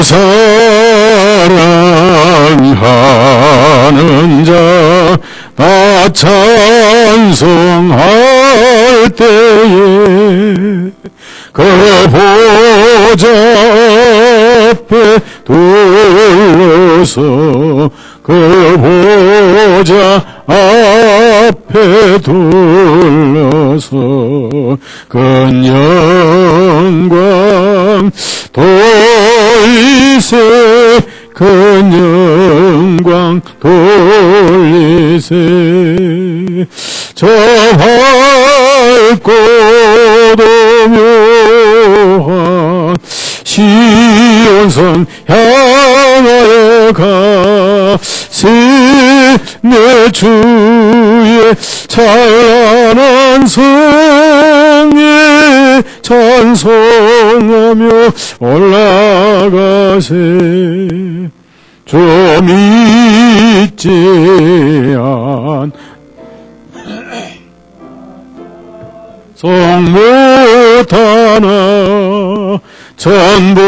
사랑하는 자 다 찬송할 때에 그 보좌 앞에 둘러서 그 보좌 앞에 둘러서 큰 영광 돌리세 큰 영광 돌리세 저 밝고도 묘한 시온성 향하여 가세 내 주의 찬란한 성에 찬송하며 올라가세 좀 잊지 않 성못 하나 전부의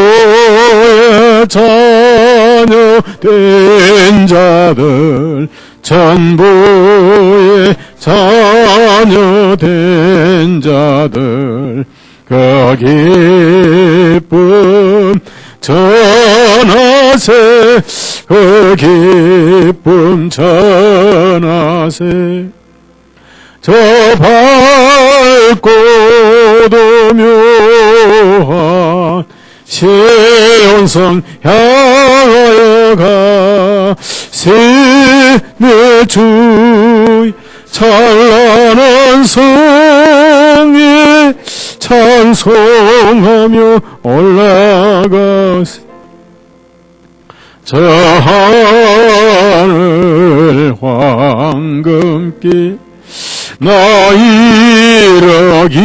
자녀 된 자들 전부의 자녀 된 자들 그 기쁨 전하세 그 기쁨 전하세 저 밝고도 묘한 시온성 향하여 가세 내 주의 찬란한 성에 찬송하며 올라가세 저 하늘 황금길 나 이르기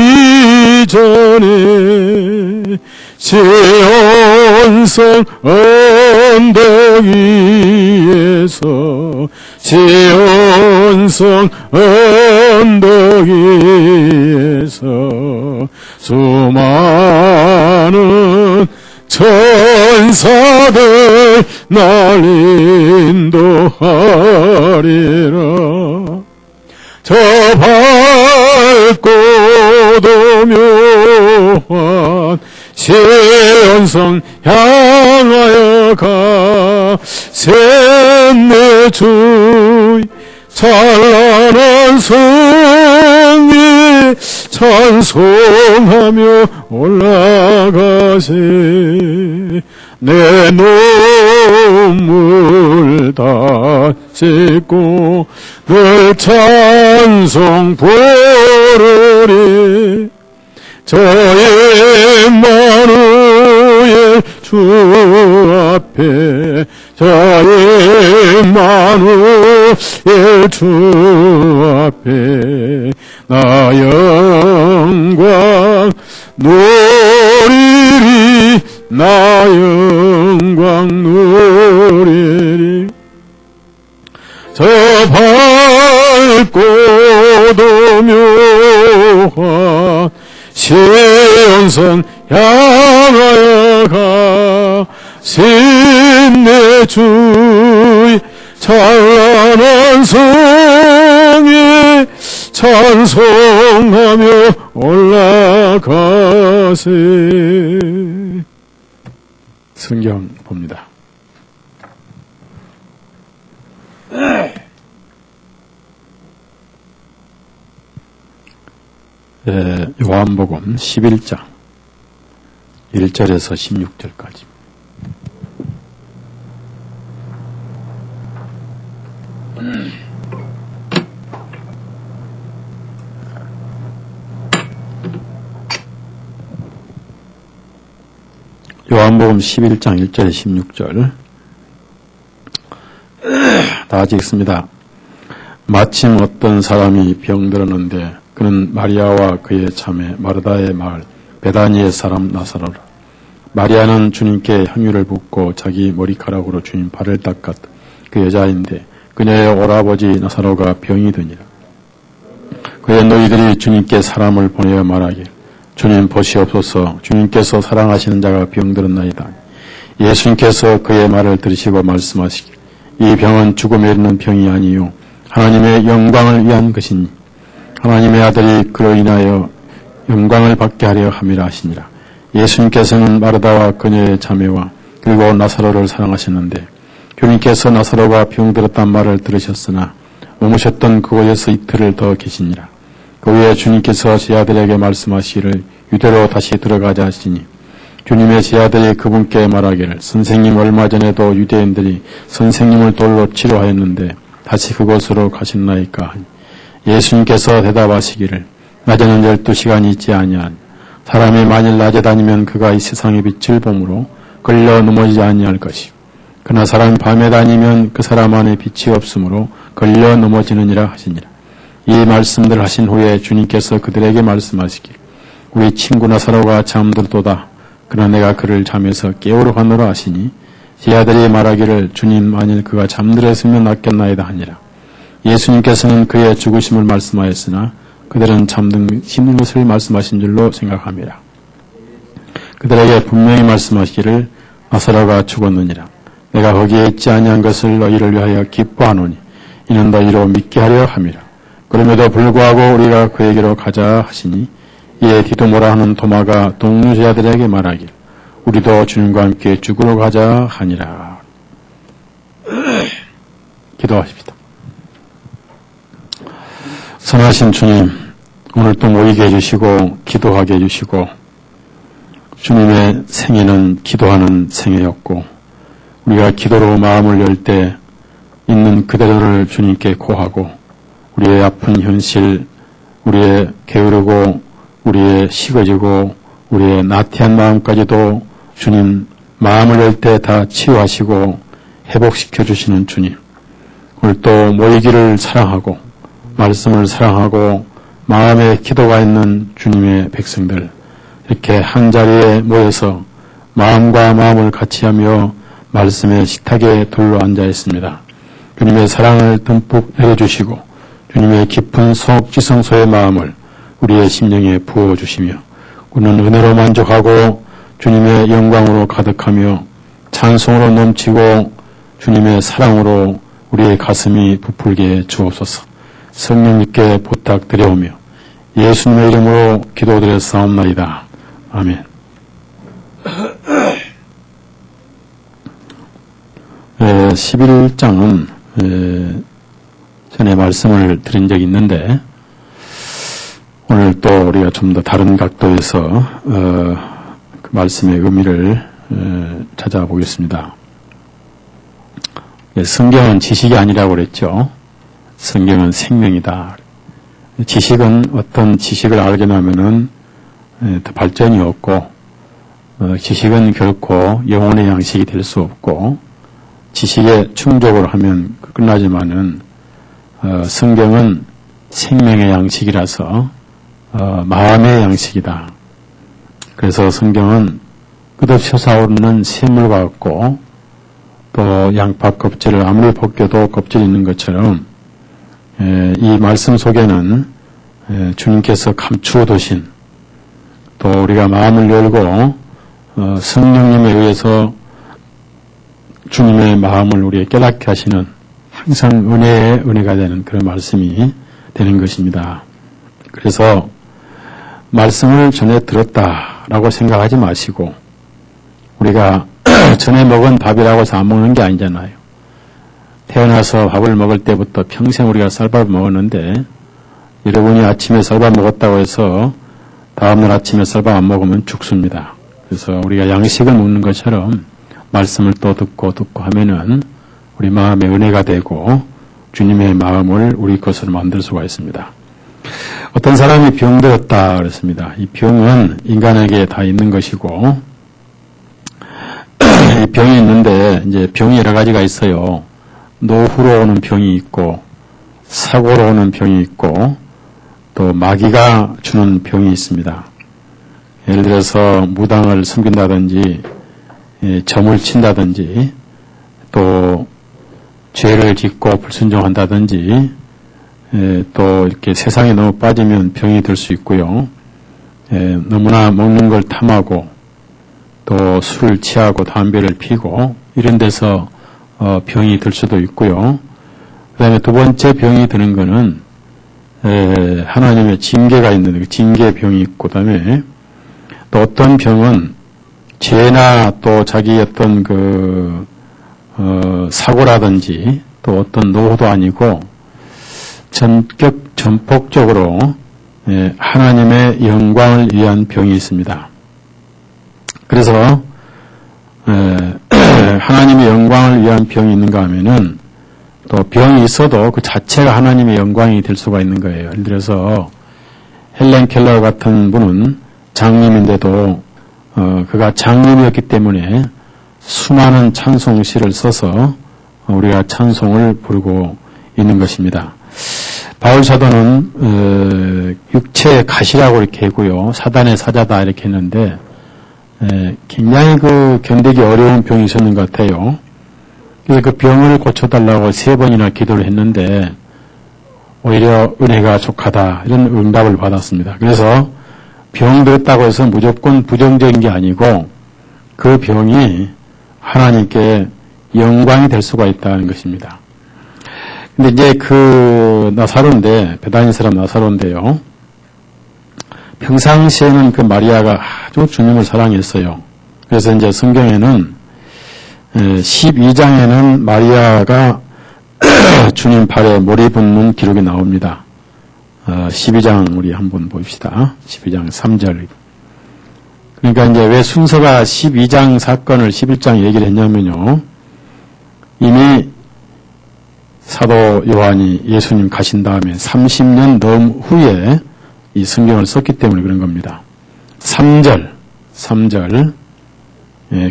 전에 시온성 언덕 위에서 시온성 언덕 위에서 수많은 천사들 날 인도하리라 저 밝고도 묘한 시온성 향하여 가세 내 주의 찬란한 성에 찬송하며 올라가세 내 눈물 다 씻고 늘 찬송 부르리 저의 임마누엘 주 앞에 저의 임마누엘 주 앞에 나 영광 누리리 나 영광 누리리 저 밝고도 묘한 시온성 향하여 가세 내 주의 찬란한 성에 찬송하며 올라가세. 성경 봅니다. 요한복음 11장 1절에서 16절까지. 요한복음 11장 1절에 16절 다 같이 읽습니다. 마침 어떤 사람이 병들었는데 그는 마리아와 그의 자매 마르다의 마을 베다니의 사람 나사로라. 마리아는 주님께 향유를 붓고 자기 머리카락으로 주님 발을 닦았다. 그 여자인데 그녀의 오라버지 나사로가 병이 드니라. 그의 너희들이 주님께 사람을 보내어 말하길 주님 보시옵소서 주님께서 사랑하시는 자가 병들었나이다. 예수님께서 그의 말을 들으시고 말씀하시길 이 병은 죽음에 이르는 병이 아니요 하나님의 영광을 위한 것이니 하나님의 아들이 그로 인하여 영광을 받게 하려 함이라 하시니라. 예수님께서는 마르다와 그녀의 자매와 그리고 나사로를 사랑하셨는데 주님께서 나사로가 병들었단 말을 들으셨으나 머무셨던 그곳에서 이틀을 더 계시니라. 그 후에 주님께서 제 아들에게 말씀하시기를 유대로 다시 들어가자 하시니 주님의 제 아들이 그분께 말하기를 선생님 얼마 전에도 유대인들이 선생님을 돌로 치료하였는데 다시 그곳으로 가셨나이까 하니 예수님께서 대답하시기를 낮에는 12시간이 있지 아니하니 사람이 만일 낮에 다니면 그가 이 세상의 빛을 보므로 걸려 넘어지지 아니할 것이요 그러나 사람이 밤에 다니면 그 사람 안에 빛이 없으므로 걸려 넘어지느니라 하시니라. 이 말씀들 하신 후에 주님께서 그들에게 말씀하시길 우리 친구 나사로가 잠들도다. 그러나 내가 그를 잠에서 깨우러 가노라 하시니 제 아들이 말하기를 주님 만일 그가 잠들었으면 낫겠나이다 하니라. 예수님께서는 그의 죽으심을 말씀하였으나 그들은 잠드시는 것을 말씀하신 줄로 생각합니다. 그들에게 분명히 말씀하시기를 나사로가 죽었느니라. 내가 거기에 있지 아니한 것을 너희를 위하여 기뻐하노니 이는 너희로 믿게 하려 함이라. 그럼에도 불구하고 우리가 그에게로 가자 하시니 이에 디도모라 하는 도마가 동료제자들에게 말하길 우리도 주님과 함께 죽으러 가자 하니라. 기도하십시다. 선하신 주님, 오늘 또 모이게 해주시고 기도하게 해주시고 주님의 생애는 기도하는 생애였고 우리가 기도로 마음을 열 때 있는 그대로를 주님께 고하고 우리의 아픈 현실, 우리의 게으르고 우리의 식어지고 우리의 나태한 마음까지도 주님 마음을 열 때 다 치유하시고 회복시켜 주시는 주님. 오늘 또 모이기를 사랑하고 말씀을 사랑하고 마음에 기도가 있는 주님의 백성들 이렇게 한 자리에 모여서 마음과 마음을 같이 하며 말씀의 식탁에 둘러 앉아 있습니다. 주님의 사랑을 듬뿍 내려주시고 주님의 깊은 지성소의 마음을 우리의 심령에 부어주시며 우리는 은혜로 만족하고 주님의 영광으로 가득하며 찬송으로 넘치고 주님의 사랑으로 우리의 가슴이 부풀게 주옵소서. 성령님께 부탁드려오며 예수님의 이름으로 기도드렸사옵나이다. 아멘. 11장은 전에 말씀을 드린 적이 있는데 오늘 또 우리가 좀 더 다른 각도에서 그 말씀의 의미를 찾아보겠습니다. 성경은 지식이 아니라고 그랬죠. 성경은 생명이다. 지식은 어떤 지식을 알게 되면은 더 발전이 없고 지식은 결코 영혼의 양식이 될 수 없고 지식에 충족을 하면 끝나지만은 성경은 생명의 양식이라서 마음의 양식이다. 그래서 성경은 끝없이 솟아오르는 샘물 같고 또 양파 껍질을 아무리 벗겨도 껍질이 있는 것처럼 이 말씀 속에는 주님께서 감추어 두신 또 우리가 마음을 열고 성령님에 의해서 주님의 마음을 우리에게 깨닫게 하시는 항상 은혜의 은혜가 되는 그런 말씀이 되는 것입니다. 그래서 말씀을 전에 들었다라고 생각하지 마시고 우리가 전에 먹은 밥이라고 해서 안 먹는 게 아니잖아요. 태어나서 밥을 먹을 때부터 평생 우리가 쌀밥을 먹었는데 여러분이 아침에 쌀밥 먹었다고 해서 다음날 아침에 쌀밥 안 먹으면 죽습니다. 그래서 우리가 양식을 먹는 것처럼 말씀을 또 듣고 하면은 우리 마음에 은혜가 되고 주님의 마음을 우리 것으로 만들 수가 있습니다. 어떤 사람이 병들었다 그랬습니다. 이 병은 인간에게 다 있는 것이고 이 병이 있는데 이제 병이 여러 가지가 있어요. 노후로 오는 병이 있고 사고로 오는 병이 있고 또 마귀가 주는 병이 있습니다. 예를 들어서 무당을 섬긴다든지 점을 친다든지 또 죄를 짓고 불순종한다든지 또 이렇게 세상에 너무 빠지면 병이 들 수 있고요. 너무나 먹는 걸 탐하고 또 술을 취하고 담배를 피고 이런 데서 병이 들 수도 있고요. 그 다음에 두 번째 병이 드는 거는 하나님의 징계가 있는데 그 징계병이 있고, 그 다음에 또 어떤 병은 죄나 또 자기 어떤 사고라든지 또 어떤 노후도 아니고 전폭적으로 하나님의 영광을 위한 병이 있습니다. 그래서 하나님의 영광을 위한 병이 있는가 하면은 또 병이 있어도 그 자체가 하나님의 영광이 될 수가 있는 거예요. 예를 들어서 헬렌 켈러 같은 분은 장님인데도 그가 장님이었기 때문에 수많은 찬송시를 써서 우리가 찬송을 부르고 있는 것입니다. 바울 사도는 육체의 가시라고 이렇게 했고요. 사단의 사자다 이렇게 했는데 굉장히 견디기 어려운 병이 있었는 것 같아요. 그래서 그 병을 고쳐달라고 3번이나 기도를 했는데 오히려 은혜가 족하다 이런 응답을 받았습니다. 그래서 병 들었다고 해서 무조건 부정적인 게 아니고 그 병이 하나님께 영광이 될 수가 있다는 것입니다. 근데 이제 베다니 사람 나사로인데요. 평상시에는 그 마리아가 아주 주님을 사랑했어요. 그래서 이제 성경에는 12장에는 마리아가 주님 발에 몰이 붙는 기록이 나옵니다. 12장 우리 한번 봅시다. 12장 3절. 그러니까 이제 왜 순서가 12장 사건을 11장 얘기를 했냐면요. 이미 사도 요한이 예수님 가신 다음에 30년 넘 후에 이 성경을 썼기 때문에 그런 겁니다. 3절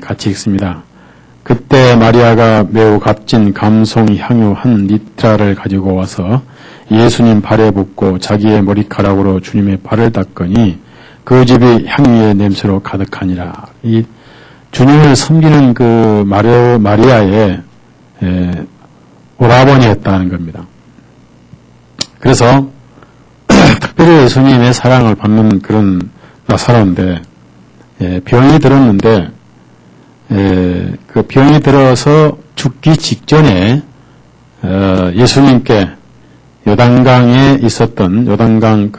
같이 읽습니다. 그때 마리아가 매우 값진 감송 향유 한 리트라를 가지고 와서 예수님 발에 붓고 자기의 머리카락으로 주님의 발을 닦으니 그 집이 향유의 냄새로 가득하니라. 이 주님을 섬기는 그 마리아의 오라버니였다는 겁니다. 그래서 특별히 예수님의 사랑을 받는 그런 나사로인데 병이 들었는데 그 병이 들어서 죽기 직전에 예수님께 요단강에 있었던 요단강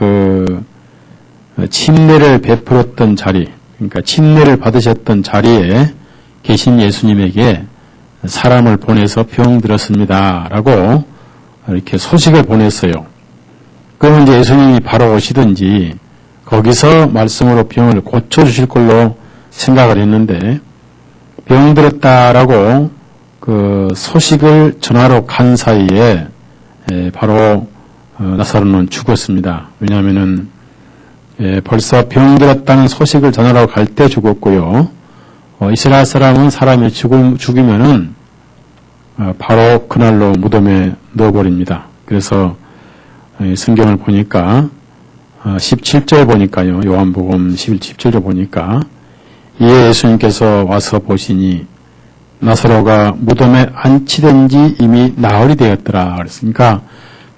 침례를 베풀었던 자리, 그러니까 침례를 받으셨던 자리에 계신 예수님에게 사람을 보내서 병 들었습니다라고 이렇게 소식을 보냈어요. 그러면 이제 예수님이 바로 오시든지 거기서 말씀으로 병을 고쳐주실 걸로 생각을 했는데 병 들었다라고 그 소식을 전하러 간 사이에 바로 나사로는 죽었습니다. 왜냐하면은 벌써 병 들었다는 소식을 전하러 갈 때 죽었고요. 이스라엘 사람은 사람이 죽으면은 바로 그날로 무덤에 넣어버립니다. 그래서 성경을 보니까 17절 보니까요. 요한복음 17절 보니까 이에 예수님께서 와서 보시니 나사로가 무덤에 안치된 지 이미 나흘이 되었더라. 그랬으니까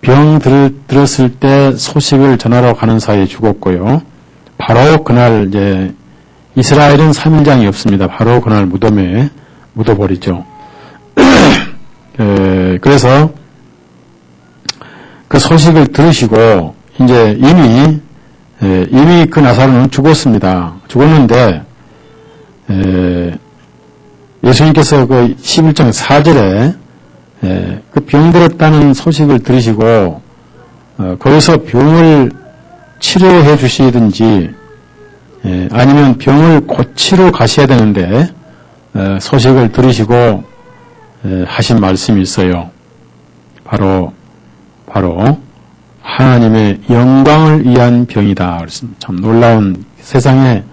병 들었을 때 소식을 전하러 가는 사이에 죽었고요. 바로 그날 이제 이스라엘은 3일장이 없습니다. 바로 그날 무덤에 묻어버리죠. 그래서 그 소식을 들으시고 이제 이미 그 나사로는 죽었습니다. 죽었는데 예수님께서 그 11장 4절에 그 병 들었다는 소식을 들으시고 거기서 병을 치료해 주시든지 아니면 병을 고치러 가셔야 되는데 소식을 들으시고 하신 말씀이 있어요. 바로 하나님의 영광을 위한 병이다. 그래서 참 놀라운 세상에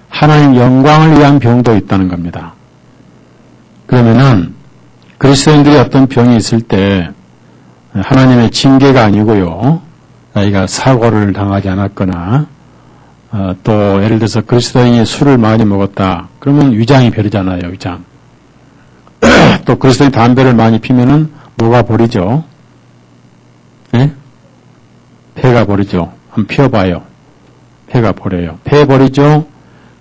하나님 영광을 위한 병도 있다는 겁니다. 그러면은 그리스도인들이 어떤 병이 있을 때 하나님의 징계가 아니고요. 자기가 사고를 당하지 않았거나 또 예를 들어서 그리스도인이 술을 많이 먹었다. 그러면 위장이 베리잖아요. 위장. 또 그리스도인이 담배를 많이 피면은 뭐가 버리죠? 네? 폐가 버리죠. 한번 피워봐요. 폐가 버려요. 폐 버리죠.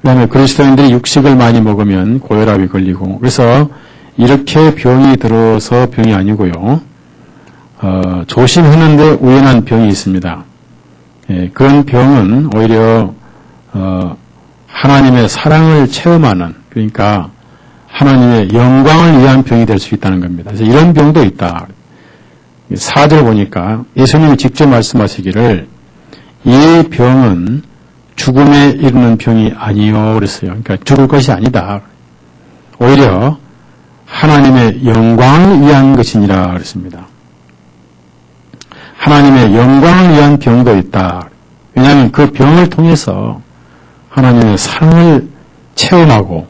그다음에 그리스도인들이 육식을 많이 먹으면 고혈압이 걸리고, 그래서 이렇게 병이 들어서 병이 아니고요. 조심하는데 우연한 병이 있습니다. 그런 병은 오히려 하나님의 사랑을 체험하는, 그러니까 하나님의 영광을 위한 병이 될 수 있다는 겁니다. 그래서 이런 병도 있다. 4절 보니까 예수님이 직접 말씀하시기를 이 병은 죽음에 이르는 병이 아니요 그랬어요. 그러니까 죽을 것이 아니다. 오히려 하나님의 영광을 위한 것이니라 그랬습니다. 하나님의 영광을 위한 병도 있다. 왜냐하면 그 병을 통해서 하나님의 사랑을 체험하고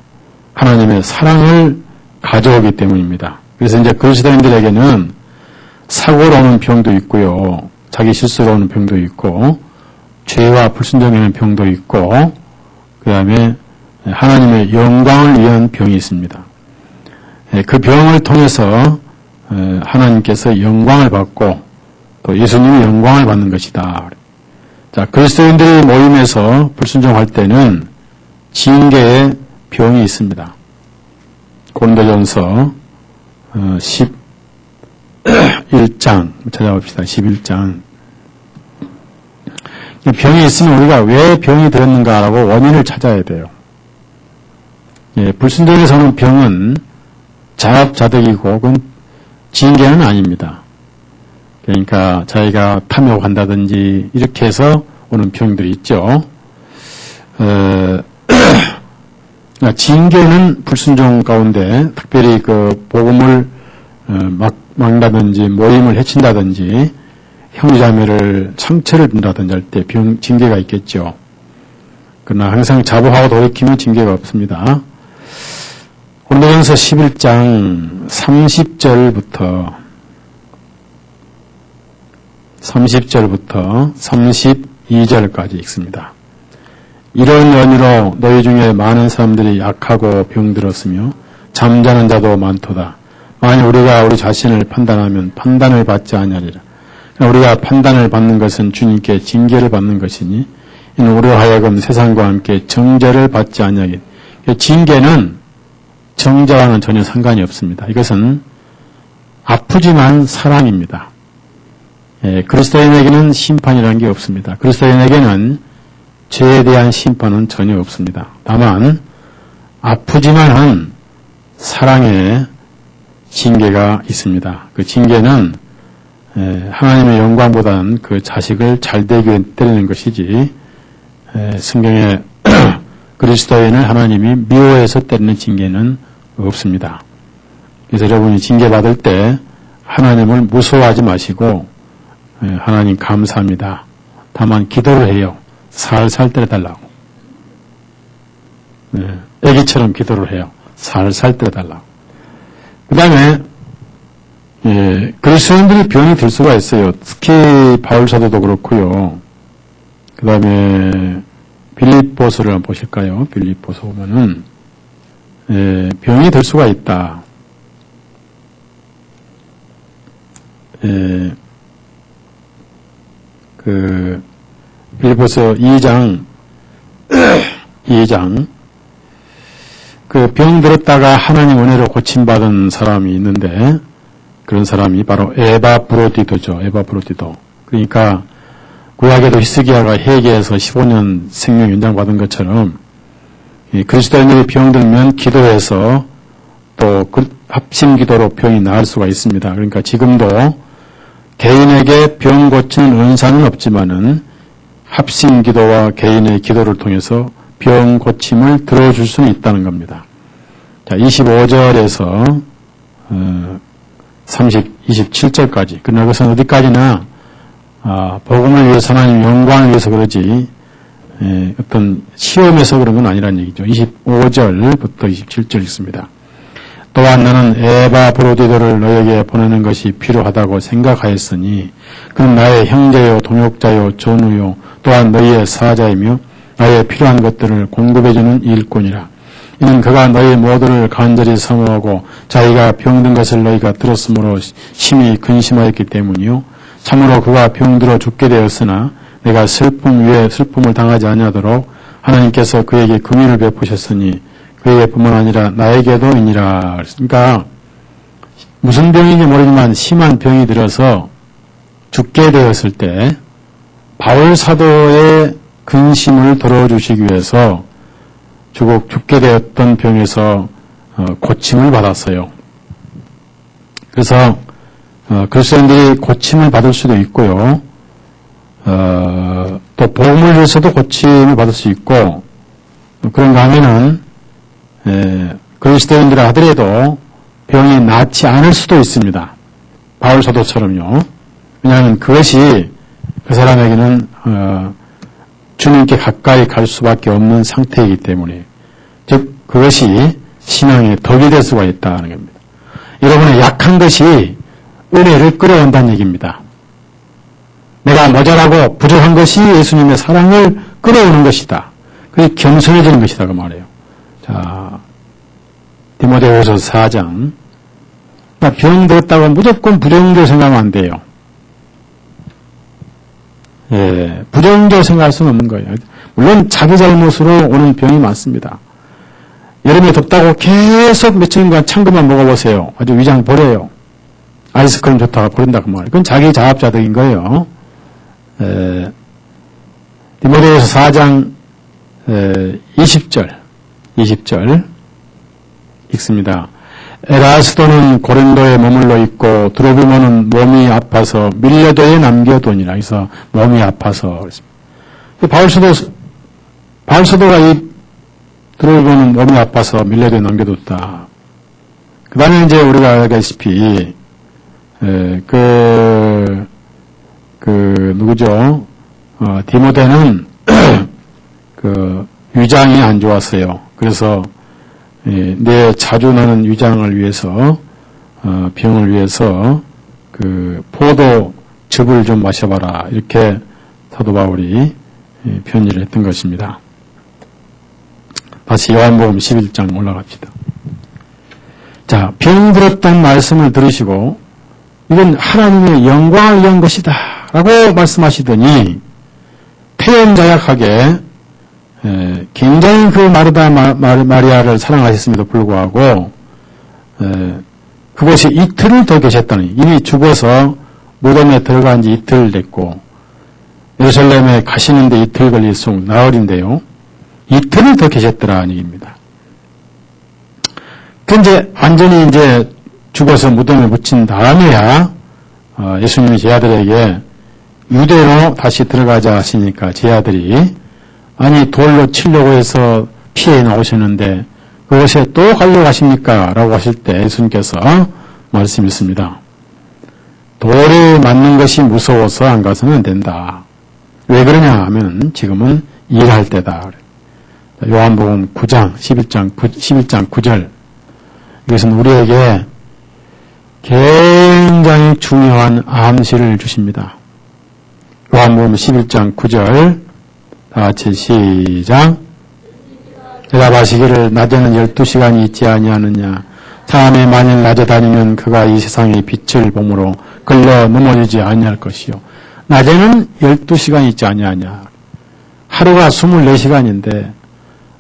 하나님의 사랑을 가져오기 때문입니다. 그래서 이제 그리스도인들에게는 사고로 오는 병도 있고요. 자기 실수로 오는 병도 있고, 죄와 불순종에 오는 병도 있고, 그 다음에 하나님의 영광을 위한 병이 있습니다. 그 병을 통해서 하나님께서 영광을 받고 또 예수님이 영광을 받는 것이다. 자, 그리스도인들의 모임에서 불순종할 때는 징계의 병이 있습니다. 고린도전서 11장 찾아봅시다. 11장. 병이 있으면 우리가 왜 병이 들었는가라고 원인을 찾아야 돼요. 불순종에서 오는 병은 자업자득이고 그건 징계는 아닙니다. 그러니까 자기가 탐욕한다든지 이렇게 해서 오는 병들이 있죠. 징계는 불순종 가운데 특별히 그 복음을 막는다든지 모임을 해친다든지 형제자매를 상처를 준다든지 할 때 징계가 있겠죠. 그러나 항상 자복하고 돌이키면 징계가 없습니다. 고린도전서 11장 30절부터 32절까지 읽습니다. 이런 연유로 너희 중에 많은 사람들이 약하고 병들었으며 잠자는 자도 많도다. 만일 우리가 우리 자신을 판단하면 판단을 받지 아니하리라. 우리가 판단을 받는 것은 주님께 징계를 받는 것이니 이는 우리로 하여금 세상과 함께 정죄를 받지 아니하게. 징계는 정죄와는 전혀 상관이 없습니다. 이것은 아프지만 사랑입니다. 그리스도인에게는 심판이라는 게 없습니다. 그리스도인에게는 죄에 대한 심판은 전혀 없습니다. 다만 아프지만은 사랑의 징계가 있습니다. 그 징계는 하나님의 영광보다는 그 자식을 잘되기 위해 때리는 것이지 성경에 그리스도인을 하나님이 미워해서 때리는 징계는 없습니다. 그래서 여러분이 징계받을 때 하나님을 무서워하지 마시고 하나님 감사합니다. 다만 기도를 해요. 살살 때려달라고. 애기처럼 기도를 해요. 살살 때려달라고. 그 다음에 그리스도인들이 병이 들 수가 있어요. 특히 바울 사도도 그렇고요. 그 다음에 빌립보서를 한번 보실까요? 빌립보서 보면은 병이 들 수가 있다. 그 빌립보서 2장 그 병 들었다가 하나님 은혜로 고침받은 사람이 있는데 그런 사람이 바로 에바브로디도죠. 에바브로디도. 그러니까 구약에도 히스기야가 회개해서 15년 생명 연장받은 것처럼 그리스도인들이 병들면 기도해서 또 합심 기도로 병이 나을 수가 있습니다. 그러니까 지금도 개인에게 병 고치는 은사는 없지만은 합심 기도와 개인의 기도를 통해서 병 고침을 들어줄 수는 있다는 겁니다. 자, 25절에서 27절까지. 그러나 그것은 어디까지나 복음을 위해서 하나님 영광을 위해서 그러지 어떤 시험에서 그런 건 아니라는 얘기죠. 25절부터 27절 있습니다. 또한 나는 에바브로디도를 너에게 보내는 것이 필요하다고 생각하였으니 그는 나의 형제요 동역자요 전우요 또한 너희의 사자이며 나의 필요한 것들을 공급해주는 일꾼이라. 이는 그가 너희 모두를 간절히 사모하고 자기가 병든 것을 너희가 들었으므로 심히 근심하였기 때문이요. 참으로 그가 병들어 죽게 되었으나 내가 슬픔 위에 슬픔을 당하지 아니하도록 하나님께서 그에게 긍휼을 베푸셨으니 그에게뿐만 아니라 나에게도 이니라. 그러니까 무슨 병인지 모르지만 심한 병이 들어서 죽게 되었을 때 바울 사도의 근심을 덜어주시기 위해서 죽게 되었던 병에서 고침을 받았어요. 그래서 그리스도인들이 고침을 받을 수도 있고요. 또 복음을 위해서도 고침을 받을 수 있고, 그런가 하면은 그리스도인들을 하더라도 병이 낫지 않을 수도 있습니다. 바울 사도처럼요. 왜냐하면 그것이 그 사람에게는 주님께 가까이 갈 수밖에 없는 상태이기 때문에, 즉 그것이 신앙의 덕이 될 수가 있다는 겁니다. 여러분의 약한 것이 은혜를 끌어온다는 얘기입니다. 내가 모자라고 부족한 것이 예수님의 사랑을 끌어오는 것이다. 그게 겸손해지는 것이다 그 말이에요. 자, 디모데후서 4장. 병 들었다고 무조건 부정적으로 생각하면 안 돼요. 예, 부정적으로 생각할 수는 없는 거예요. 물론 자기 잘못으로 오는 병이 많습니다. 여름에 덥다고 계속 며칠간 찬 것만 먹어보세요. 아주 위장 버려요. 아이스크림 좋다고 버린다 그 말이에요. 그건 자기 자업자득인 거예요. 디모데후서 4장 20절 읽습니다. 에라스도는 고린도에 머물러 있고 드로비모는 몸이 아파서 밀레도에 남겨두니라. 그래서 몸이 아파서 그랬습니다. 바울사도가 이 드로비모는 몸이 아파서 밀레도에 남겨뒀다. 그 다음에 이제 우리가 알다시피 누구죠? 디모데는 위장이 안 좋았어요. 그래서 내 자주 나는 위장을 위해서 병을 위해서 포도즙을 좀 마셔봐라 이렇게 사도 바울이 편지를 했던 것입니다. 다시 요한복음 11장 올라갑시다. 자, 병 들었다는 말씀을 들으시고 이건 하나님의 영광을 위한 것이다 라고 말씀하시더니 태연자약하게 굉장히 그 마리아를 사랑하셨음에도 불구하고 그곳에 이틀을 더 계셨다니, 이미 죽어서 무덤에 들어간 지 이틀 됐고 예루살렘에 가시는데 이틀 걸릴 수 나흘인데요. 이틀을 더 계셨더라는 얘기입니다. 그 이제 완전히 이제 죽어서 무덤에 묻힌 다음에야 예수님이 제 아들에게 유대로 다시 들어가자 하시니까 제 아들이 아니 돌로 치려고 해서 피해 나오셨는데 그곳에 또 가려고 하십니까? 라고 하실 때 예수님께서 말씀했습니다. 돌에 맞는 것이 무서워서 안 가서는 안 된다. 왜 그러냐 하면 지금은 일할 때다. 요한복음 9장 11장 9절. 이것은 우리에게 굉장히 중요한 암시를 주십니다. 요한복음 11장 9절 다 같이 시작. 대답하시기를 낮에는 12시간이 있지 아니하느냐. 사람이 만일 낮에 다니면 그가 이 세상의 빛을 보므로 걸러 넘어지지 아니할 것이요. 낮에는 12시간이 있지 아니하냐. 하루가 24시간인데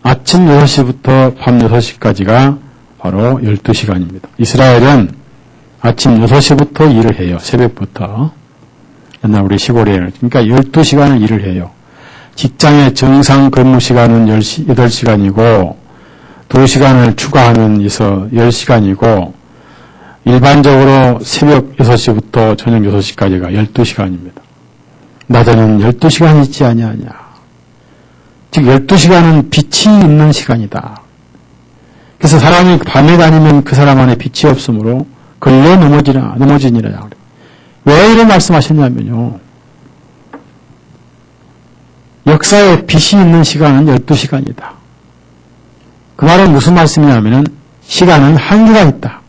아침 6시부터 밤 6시까지가 바로 12시간입니다. 이스라엘은 아침 6시부터 일을 해요. 새벽부터. 옛날 우리 시골에. 그러니까 12시간을 일을 해요. 직장의 정상 근무 시간은 8시간이고 2시간을 추가하면 10시간이고 일반적으로 새벽 6시부터 저녁 6시까지가 12시간입니다. 낮에는 12시간이 있지 아니하냐. 즉 12시간은 빛이 있는 시간이다. 그래서 사람이 밤에 다니면 그 사람 안에 빛이 없으므로 걸려 넘어지니라. 왜 이런 말씀하셨냐면요. 역사에 빛이 있는 시간은 12시간이다. 그 말은 무슨 말씀이냐면은 시간은 한계가 있다.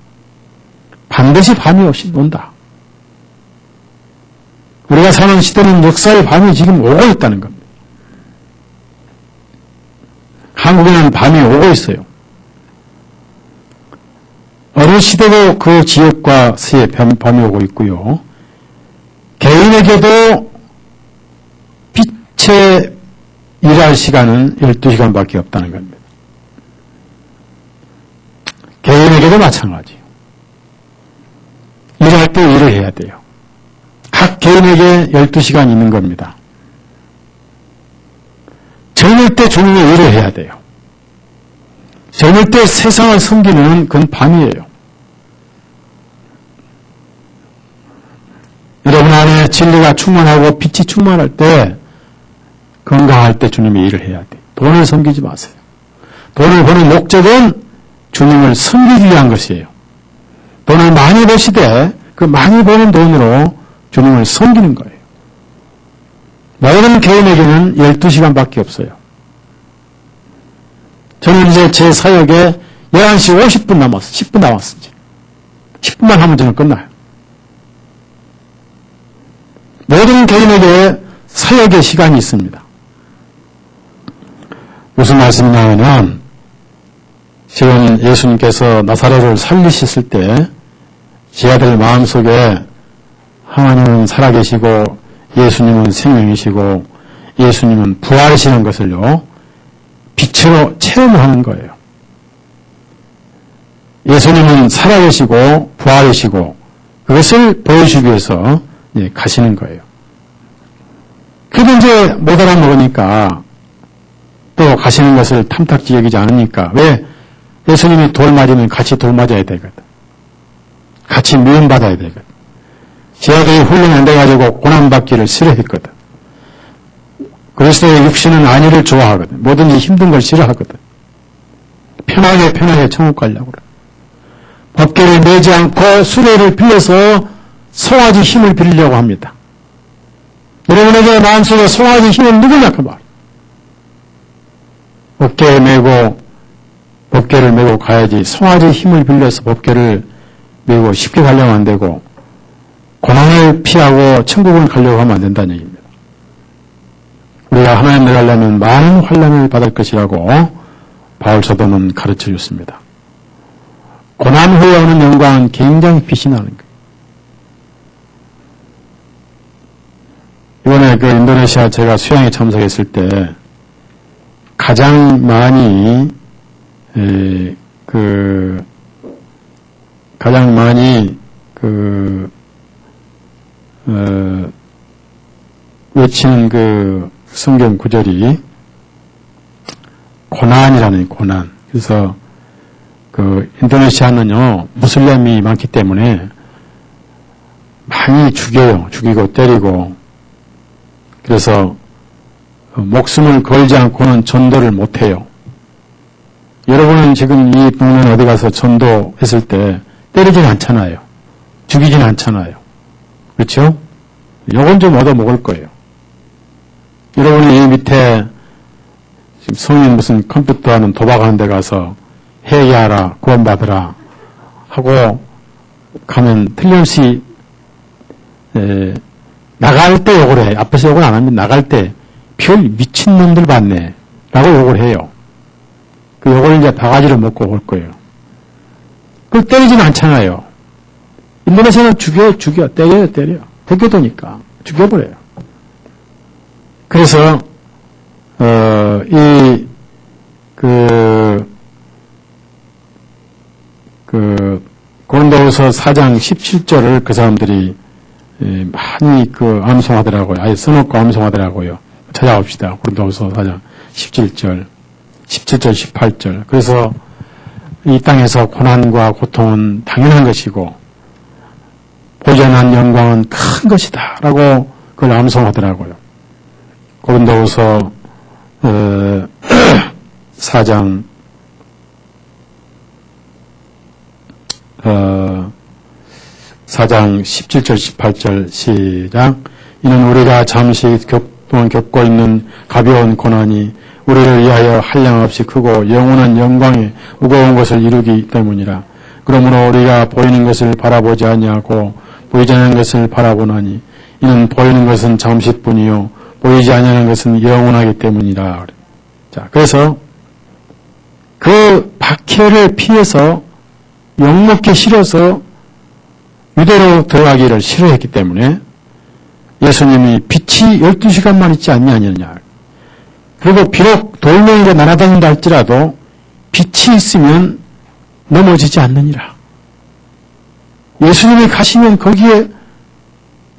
반드시 밤이 없이 온다. 우리가 사는 시대는 역사의 밤이 지금 오고 있다는 겁니다. 한국에는 밤이 오고 있어요. 어느 시대도 그 지역과 시에 밤이 오고 있고요. 개인에게도 빛의 일할 시간은 12시간밖에 없다는 겁니다. 개인에게도 마찬가지예요. 일할 때 일을 해야 돼요. 각 개인에게 12시간 있는 겁니다. 저녁 때 주님의 일을 해야 돼요. 저녁 때 세상을 섬기는 그건 밤이에요. 여러분 안에 진리가 충만하고 빛이 충만할 때, 건강할 때 주님의 일을 해야 돼요. 돈을 섬기지 마세요. 돈을 버는 목적은 주님을 섬기기 위한 것이에요. 돈을 많이 버시되 그 많이 버는 돈으로 주님을 섬기는 거예요. 모든 개인에게는 12시간밖에 없어요. 저는 이제 제 사역에 11시 50분 남았어요. 10분 남았습니다. 10분만 하면 저는 끝나요. 모든 개인에게 사역의 시간이 있습니다. 무슨 말씀이냐면 지금 예수님께서 나사렛을 살리셨을 때 제 아들 마음속에 하나님은 살아계시고 예수님은 생명이시고 예수님은 부활하시는 것을요 빛으로 체험하는 거예요. 예수님은 살아계시고 부활이시고 그것을 보여주기 위해서 가시는 거예요. 그래도 이제 못 알아먹으니까 또 가시는 것을 탐탁지 여기지 않으니까 왜 예수님이 돌 맞으면 같이 돌 맞아야 되거든. 같이 미움받아야 되거든. 제 아들이 훈련이 안 돼가지고 고난받기를 싫어했거든. 그리스도의 육신은 안위를 좋아하거든. 뭐든지 힘든 걸 싫어하거든. 편하게 천국 가려고 그래. 법궤를 매지 않고 수레를 빌려서 송아지 힘을 빌리려고 합니다. 여러분에게 마음속에 송아지 힘은 누구냐 그 말. 법궤를 메고 가야지. 송아지 힘을 빌려서 법궤를 메고 쉽게 가려면 안 되고 고난을 피하고 천국을 가려고 하면 안 된다는 얘기입니다. 우리가 하나님을 가려면 많은 환난을 받을 것이라고 바울 사도는 가르쳐 줬습니다. 고난 후에 오는 영광은 굉장히 빛이 나는 거예요. 이번에 그 인도네시아 제가 수양에 참석했을 때 가장 많이 외치는 그 성경 구절이 고난이라는 고난. 그래서 그 인도네시아는요 무슬림이 많기 때문에 많이 죽여요. 죽이고 때리고. 그래서 목숨을 걸지 않고는 전도를 못해요. 여러분은 지금 이 동네 어디 가서 전도했을 때 때리진 않잖아요. 죽이진 않잖아요. 그렇죠? 요건 좀 얻어먹을 거예요. 여러분이 이 밑에 지금 성인 무슨 컴퓨터 하는 도박하는 데 가서 회개하라, 구원받으라 하고 가면 틀림없이 나갈 때 욕을 해요. 앞에서 욕을 안 하면 나갈 때 별 미친놈들 봤네 라고 욕을 해요. 그 욕을 이제 바가지로 먹고 올 거예요. 그걸 때리진 않잖아요. 인도네시아는 죽여, 때려. 대교도니까 죽여버려요. 그래서 고린도후서 4장 17절을 그 사람들이 많이 암송하더라고요. 아예 써놓고 암송하더라고요. 찾아봅시다. 고린도후서 4장 17절, 18절. 그래서 이 땅에서 고난과 고통은 당연한 것이고 보지 않은 영광은 큰 것이다 라고 그걸 암송하더라고요. 고린도후서 4장 17절 18절 시작. 이는 우리가 잠시 동안 겪고 있는 가벼운 고난이 우리를 위하여 한량없이 크고 영원한 영광의 무거운 것을 이루기 때문이라. 그러므로 우리가 보이는 것을 바라보지 아니하고 보이지 않는 것을 바라보나니 이는 보이는 것은 잠시뿐이요 보이지 아니하는 것은 영원하기 때문이라. 자, 그래서 그 박해를 피해서 욕먹기 싫어서 유대로 들어가기를 싫어했기 때문에 예수님이 빛이 12시간만 있지 않느냐. 그리고 비록 돌멩이가 날아다닌다 할지라도 빛이 있으면 넘어지지 않느니라. 예수님이 가시면 거기에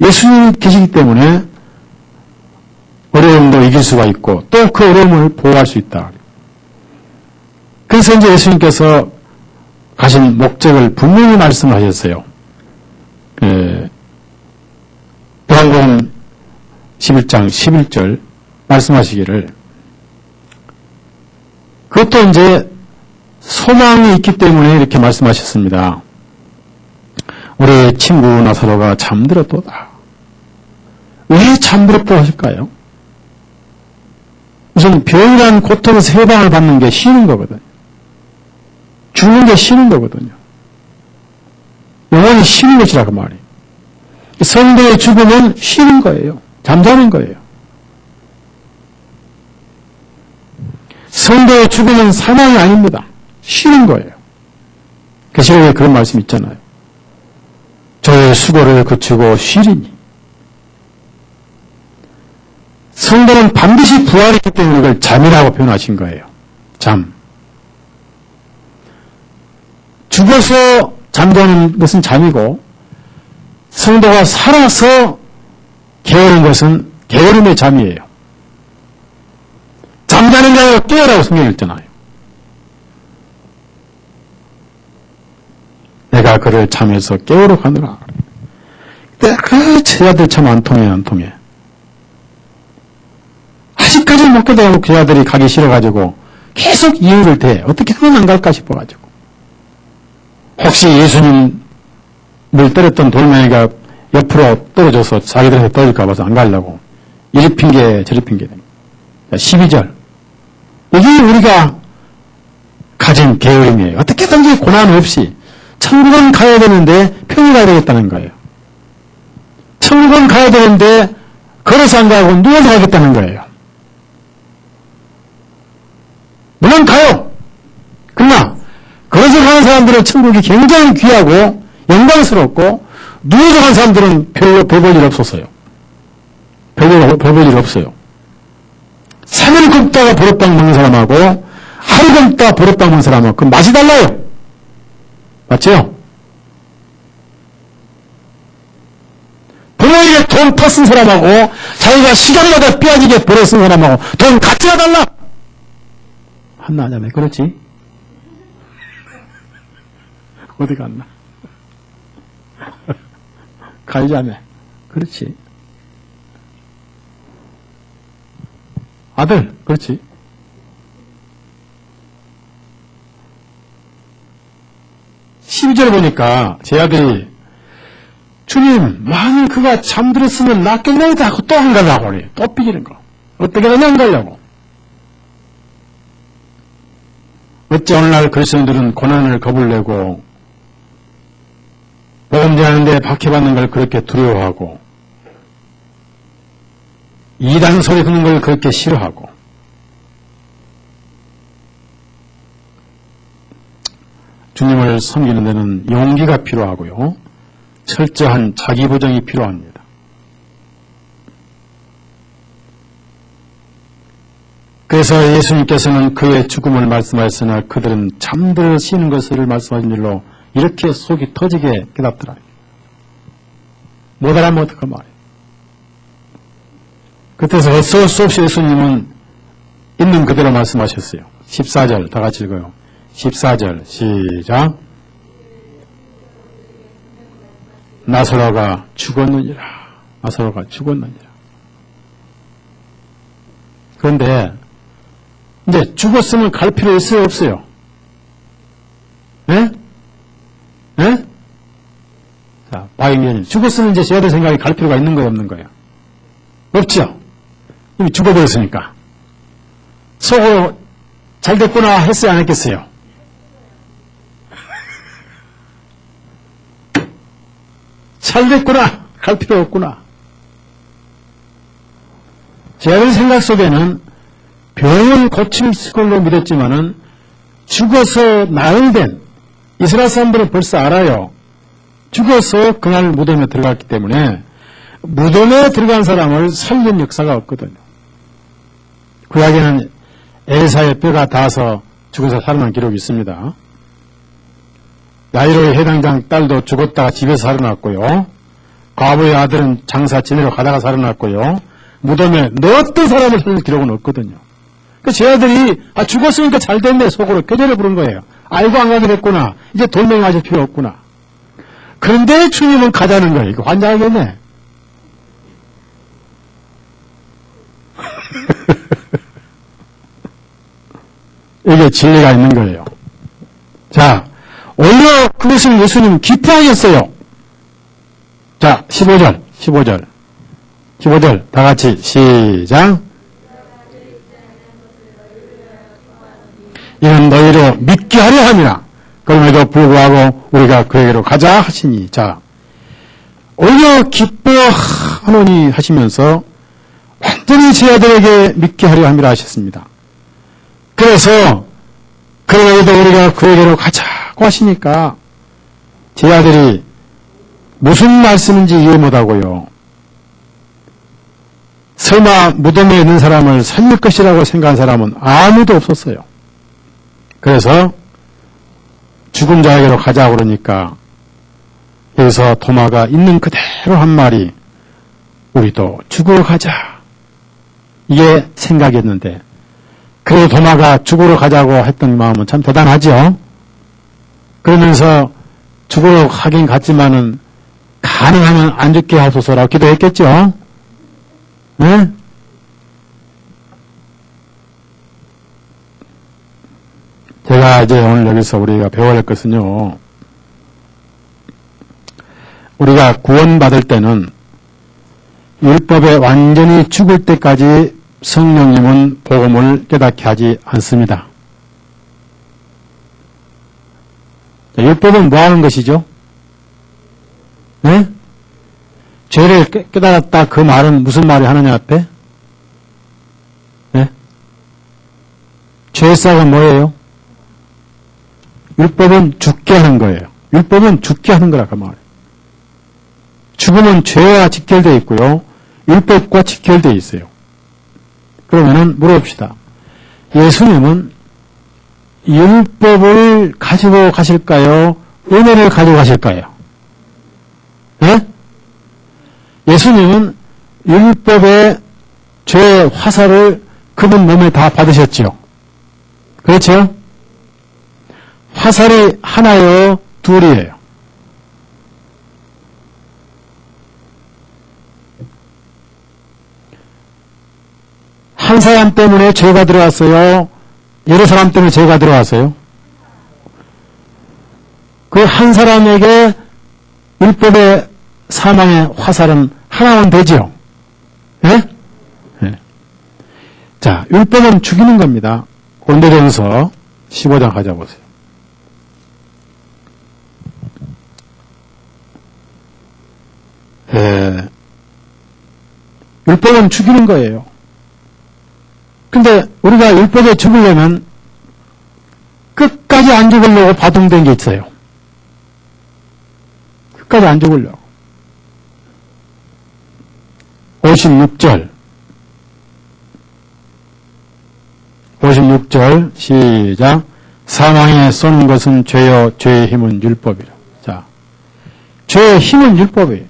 예수님이 계시기 때문에 어려움도 이길 수가 있고 또 그 어려움을 보호할 수 있다. 그래서 이제 예수님께서 가신 목적을 분명히 말씀하셨어요. 요한복음 11장 11절 말씀하시기를 그것도 이제 소망이 있기 때문에 이렇게 말씀하셨습니다. 우리 친구 나사로가 잠들었도다. 왜 잠들었다고 하실까요? 우선 병이란 고통에서 해방을 받는 게 쉬는 거거든요. 죽는 게 쉬는 거거든요. 영원히 쉬는 것이라 그 말이에요. 성도의 죽음은 쉬는 거예요. 잠자는 거예요. 성도의 죽음은 사망이 아닙니다. 쉬는 거예요. 계시록에 그런 말씀 있잖아요. 저의 수고를 그치고 쉬리니. 성도는 반드시 부활이기 때문에 그걸 잠이라고 표현하신 거예요. 잠. 죽어서 잠자는 것은 잠이고 성도가 살아서 게으른 것은 게으름의 잠이에요. 잠자는 자가 깨어라고 성경에 있잖아요. 내가 그를 잠에서 깨우러 가느라. 그 제자들 참 안 통해. 아직까지 못 깨달고 그 아들이 가기 싫어가지고 계속 이유를 대. 어떻게 하면 안 갈까 싶어가지고. 혹시 예수님을 때렸던 돌멩이가 옆으로 떨어져서 자기들한테 떨어질까 봐서 안 가려고. 이리 핑계 저리 핑계 됩니다. 12절. 이게 우리가 가진 게으름이에요. 어떻게든지 고난 없이 천국은 가야 되는데 편히 가야 되겠다는 거예요. 천국은 가야 되는데 걸어서 안 가고 누워서 가겠다는 거예요. 물론 가요. 그러나 걸어서 가는 사람들은 천국이 굉장히 귀하고 영광스럽고 누워서 가는 사람들은 별로 별 볼 일 없었어요. 별 볼 일 없어요. 3일 굶다가 보름빵 먹는 사람하고 하루 굶다 보름빵 먹는 사람하고 그 맛이 달라요. 맞죠? 부모에게 돈 퍼쓴 사람하고 자기가 시간마다 빼앗기게 벌어 쓴 사람하고 돈 가치가 달라. 한나 하자매 그렇지? 어디 갔나? 가자매 그렇지? 아들 그렇지? (12절) 보니까 제 아들이 주님 만일 그가 잠들었으면 낫겠나이다 하고 또 안 가려고 그래. 또 삐지는 거. 어떻게 하냐 안 가려고. 어째 오늘날 그리스도인들은 고난을 겁을 내고 복음 전하는데 박해받는 걸 그렇게 두려워하고 이단 소리 듣는 걸 그렇게 싫어하고 주님을 섬기는 데는 용기가 필요하고요. 철저한 자기 보정이 필요합니다. 그래서 예수님께서는 그의 죽음을 말씀하였으나 그들은 잠들어 쉬는 것을 말씀하신 일로 이렇게 속이 터지게 깨닫더라. 못 알아면 어떡할 말이에요. 그때서 어쩔 수 없이 예수님은 있는 그대로 말씀하셨어요. 14절 다 같이 읽어요. 14절 시작. 나사로가 죽었느니라. 나사로가 죽었느니라. 그런데 이제 죽었으면 갈 필요 있어요 없어요? 네? 네? 자, 박인견님 죽었으면 이제 저희들 생각에 갈 필요가 있는 거예요 없는 거예요? 없죠? 이미 죽어버렸으니까 속으로 잘 됐구나 했어요 안 했겠어요? 잘 됐구나 갈 필요 없구나. 저희들 생각 속에는 병은 고침을 쓸 걸로 믿었지만은 죽어서 나흘된 이스라엘 사람들은 벌써 알아요. 죽어서 그날 무덤에 들어갔기 때문에 무덤에 들어간 사람을 살린 역사가 없거든요. 구약에는 엘사의 뼈가 닿아서 죽어서 살아난 기록이 있습니다. 야이로의 해당장 딸도 죽었다가 집에서 살아났고요. 과부의 아들은 장사 지내러 가다가 살아났고요. 무덤에 넣었던 사람을 살릴 기록은 없거든요. 제 아들이 죽었으니까 잘 됐네 속으로 꾀죄를 부른 거예요. 알고 안 가게 됐구나. 이제 돌멩이하실 필요 없구나. 그런데 주님은 가자는 거예요. 이거 환장하겠네. 이게 진리가 있는 거예요. 자, 오히려 그것을 예수님은 기뻐하겠어요. 자, 15절 다 같이 시작. 이는 너희로 믿게 하려 함이라. 그럼에도 불구하고 우리가 그에게로 가자 하시니. 자, 오히려 기뻐하노니 하시면서 완전히 제 아들에게 믿게 하려 함이라 하셨습니다. 그래서 그럼에도 우리가 그에게로 가자고 하시니까 제 아들이 무슨 말씀인지 이해 못하고요. 설마 무덤에 있는 사람을 살릴 것이라고 생각한 사람은 아무도 없었어요. 그래서 죽은 자에게로 가자고 그러니까 여기서 도마가 있는 그대로 한 말이 우리도 죽으러 가자. 이게 생각이었는데 그래도 도마가 죽으러 가자고 했던 마음은 참 대단하죠. 그러면서 죽으러 가긴 갔지만은 가능하면 안 죽게 하소서라고 기도했겠죠. 네? 제가 이제 오늘 여기서 우리가 배워야 할 것은요. 우리가 구원받을 때는 율법에 완전히 죽을 때까지 성령님은 복음을 깨닫게 하지 않습니다. 율법은 뭐 하는 것이죠? 네? 죄를 깨달았다 그 말은 무슨 말이 하느냐 앞에? 네? 죄싹은 뭐예요? 율법은 죽게 하는 거예요. 율법은 죽게 하는 거라 그 말이에요. 죽음은 죄와 직결되어 있고요. 율법과 직결되어 있어요. 그러면은 물어봅시다. 예수님은 율법을 가지고 가실까요? 은혜를 가지고 가실까요? 네? 예수님은 율법의 죄의 화살을 그분 몸에 다 받으셨죠. 그렇죠? 화살이 하나요, 둘이에요? 한 사람 때문에 죄가 들어왔어요? 여러 사람 때문에 죄가 들어왔어요? 그 한 사람에게 율법의 사망의 화살은 하나면 되죠? 예? 예. 자, 율법은 죽이는 겁니다. 고린도전서 15장 가져보세요. 예. 율법은 죽이는 거예요. 근데 우리가 율법에 죽으려면 끝까지 안 죽으려고 바둥된 게 있어요. 끝까지 안 죽으려고. 56절 시작. 사망에 쏘는 것은 죄요 죄의 힘은 율법이라. 자, 죄의 힘은 율법이에요.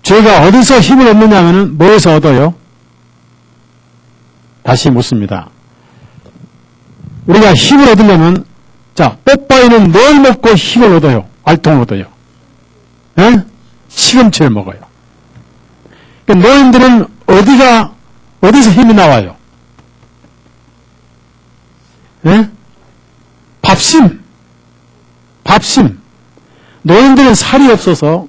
죄가 어디서 힘을 얻느냐 하면은 뭐에서 얻어요? 다시 묻습니다. 우리가 힘을 얻으려면 자, 뽀빠이는 뭘 먹고 힘을 얻어요? 알통을 얻어요. 예? 시금치를 먹어요. 그러니까 노인들은 어디서 힘이 나와요? 예? 밥심. 노인들은 살이 없어서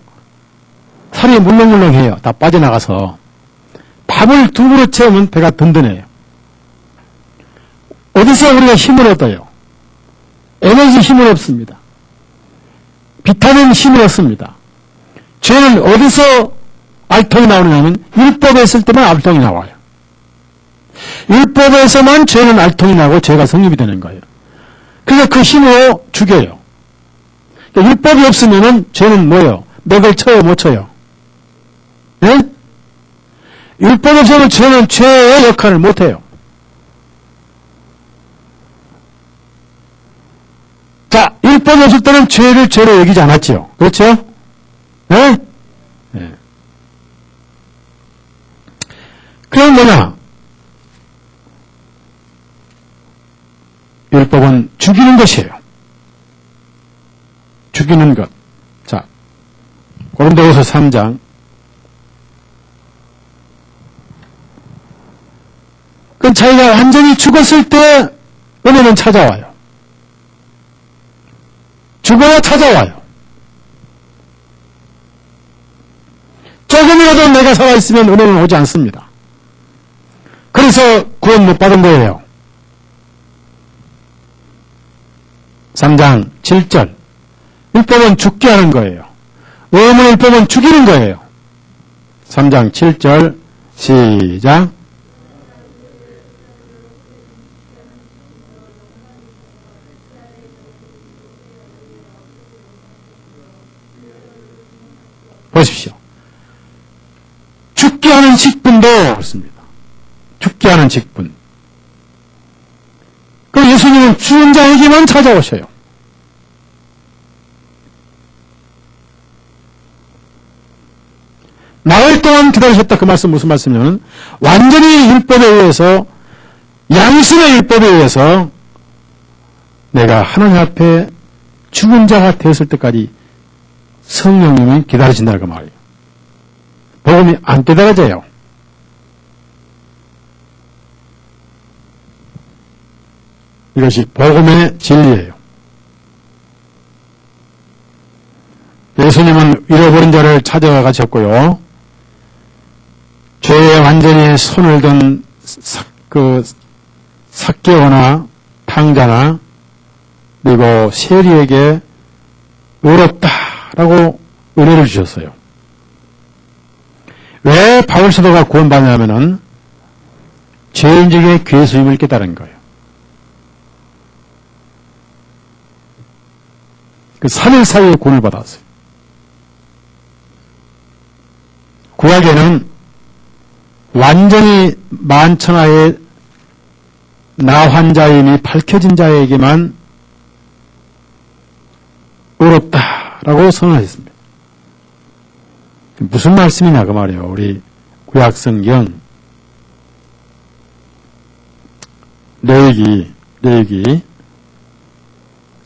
살이 물렁물렁해요. 다 빠져나가서. 밥을 두 그릇 채우면 배가 든든해요. 어디서 우리가 힘을 얻어요? 에너지 힘을 얻습니다. 비타민 힘을 얻습니다. 죄는 어디서 알통이 나오느냐면 율법에 있을 때만 알통이 나와요. 율법에서만 죄는 알통이 나고 죄가 성립이 되는 거예요. 그래서 그 힘으로 죽여요. 그러니까 율법이 없으면은 죄는 뭐예요? 맥을 쳐요, 못 쳐요? 예? 율법 없으면 죄는 죄의 역할을 못 해요. 자, 율법이 없을 때는 죄를 죄로 여기지 않았지요. 그렇죠? 네? 네. 그럼 뭐냐? 율법은 죽이는 것이에요. 죽이는 것. 자, 고린도후서 3장. 그럼 자기가 완전히 죽었을 때 은혜는 찾아와요. 죽어야 찾아와요. 조금이라도 내가 살아있으면 은혜는 오지 않습니다. 그래서 구원 못 받은 거예요. 3장 7절. 율법은 죽게 하는 거예요. 의무 율법은 죽이는 거예요. 3장 7절 시작. 보십시오. 죽게 하는 직분도 없습니다. 죽게 하는 직분. 그 예수님은 죽은 자에게만 찾아오셔요. 나흘 동안 기다리셨다. 그 말씀 무슨 말씀이냐면 완전히 율법에 의해서 양심의 율법에 의해서 내가 하나님 앞에 죽은 자가 되었을 때까지 성령님이 기다려진다 그 말이에요. 복음이 안 기다려져요. 이것이 복음의 진리예요. 예수님은 잃어버린 자를 찾아가셨고요. 죄에 완전히 손을 든 삭개오나 탕자나 그리고 세리에게 의롭다라고 은혜를 주셨어요. 왜 바울 사도가 구원받냐면은 죄인 중에 괴수임을 깨달은 거예요. 그 3일 사이에 구원을 받았어요. 구약에는 완전히 만천하에 나 환자임이 밝혀진 자에게만 의롭다라고 선언하셨습니다. 무슨 말씀이냐 그 말이에요. 우리 구약성경 레위기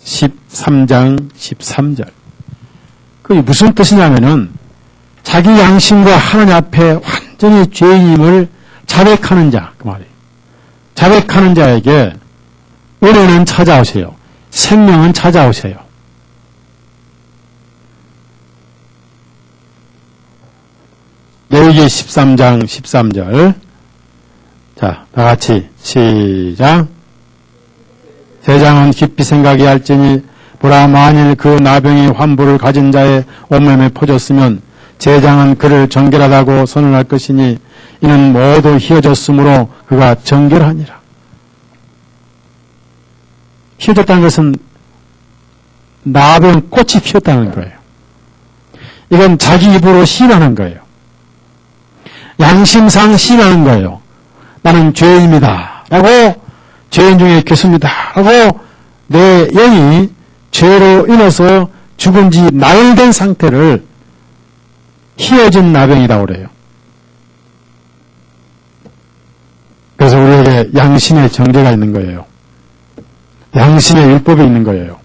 13장 13절. 그게 무슨 뜻이냐면은 자기 양심과 하나님 앞에 완전히 죄인임을 자백하는 자, 그 말이에요. 자백하는 자에게 은혜는 찾아오세요. 생명은 찾아오세요. 레위기 13장 13절. 자, 다 같이 시작. 세장은 깊이 생각이 할지니 보라 만일 그 나병이 환부를 가진 자의 온몸에 퍼졌으면 제장은 그를 정결하다고 선언할 것이니 이는 모두 휘어졌으므로 그가 정결하니라. 휘어졌다는 것은 나병 꽃이 피었다는 거예요. 이건 자기 입으로 시인하는 거예요. 양심상 시인하는 거예요. 나는 죄인입니다. 라고 죄인 중에 괴수입니다. 라고 내 영이 죄로 인해서 죽은 지 나흘 된 상태를 휘어진 나병이라고 그래요. 그래서 우리에게 양심의 정죄가 있는 거예요. 양심의 율법이 있는 거예요.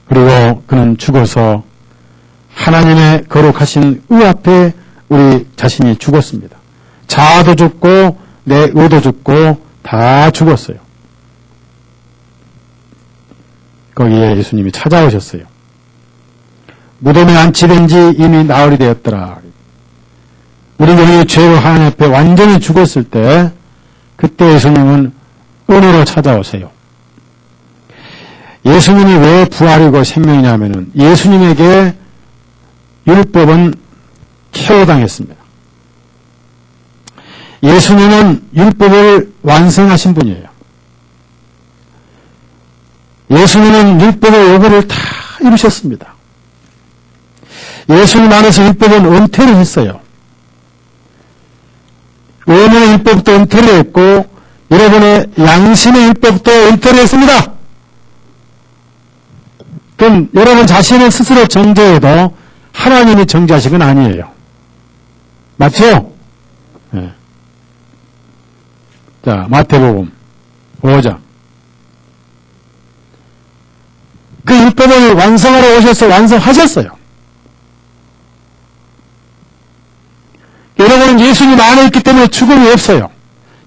그리고 그는 죽어서 하나님의 거룩하신 의 앞에 우리 자신이 죽었습니다. 자아도 죽고 내 의도 죽고 다 죽었어요. 거기에 예수님이 찾아오셨어요. 무덤에 안치된 지 이미 나흘이 되었더라. 우리 영의 죄로 하나님 앞에 완전히 죽었을 때 그때 예수님은 은혜로 찾아오세요. 예수님이 왜 부활이고 생명이냐면은 예수님에게 율법은 캐오당했습니다. 예수님은 율법을 완성하신 분이에요. 예수님은 율법의 요구를 다 이루셨습니다. 예수님 안에서 율법은 은퇴를 했어요. 의문의 율법도 은퇴를 했고 여러분의 양심의 율법도 은퇴를 했습니다. 그럼 여러분 자신을 스스로 정죄해도 하나님이 정죄하신 건 아니에요. 맞죠? 네. 자, 마태복음 5장. 그 율법을 완성하러 오셔서 완성하셨어요. 여러분은 예수님 안에 있기 때문에 죽음이 없어요.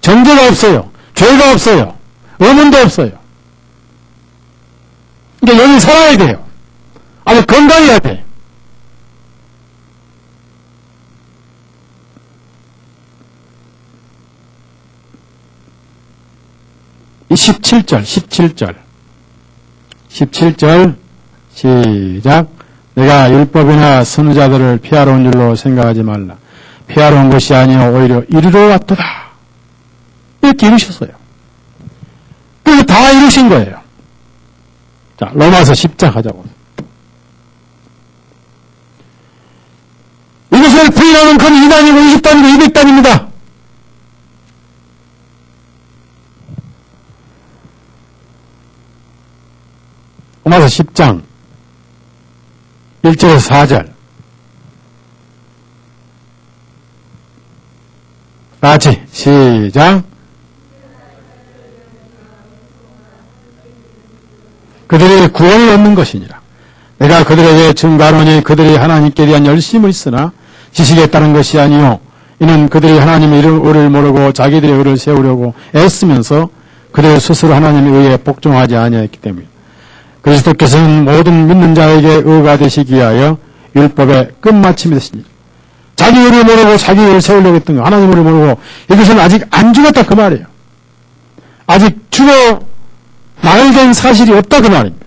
정죄가 없어요. 죄가 없어요. 의문도 없어요. 그러니까 여기 살아야 돼요. 아주 건강해야 돼. 이 17절 시작. 내가 율법이나 선지자들을 피하러 온 줄로 생각하지 말라. 피하러 온 것이 아니요 오히려 이루러 왔도다. 이렇게 이루셨어요. 그리고 다 이루신 거예요. 자, 로마서 10장 하자고. 이것을 부인하는 건 2단이고 20단이고 200단입니다. 로마서 10장 1절에서 4절. 같이 시작. 그들이 구원을 얻는 것이니라. 내가 그들에게 증가하노니 그들이 하나님께 대한 열심을 있으나 지식에 따른 것이 아니요 이는 그들이 하나님의 의를 모르고 자기들의 의를 세우려고 애쓰면서 그들 스스로 하나님의 의에 복종하지 아니하였기 때문이다. 그리스도께서는 모든 믿는 자에게 의가 되시기 위하여 율법의 끝마침이 되시니 자기 의를 모르고 자기 의를 세우려고 했던 거 하나님 의를 모르고 이것은 아직 안 죽었다 그 말이에요. 아직 죽어 말된 사실이 없다 그 말입니다.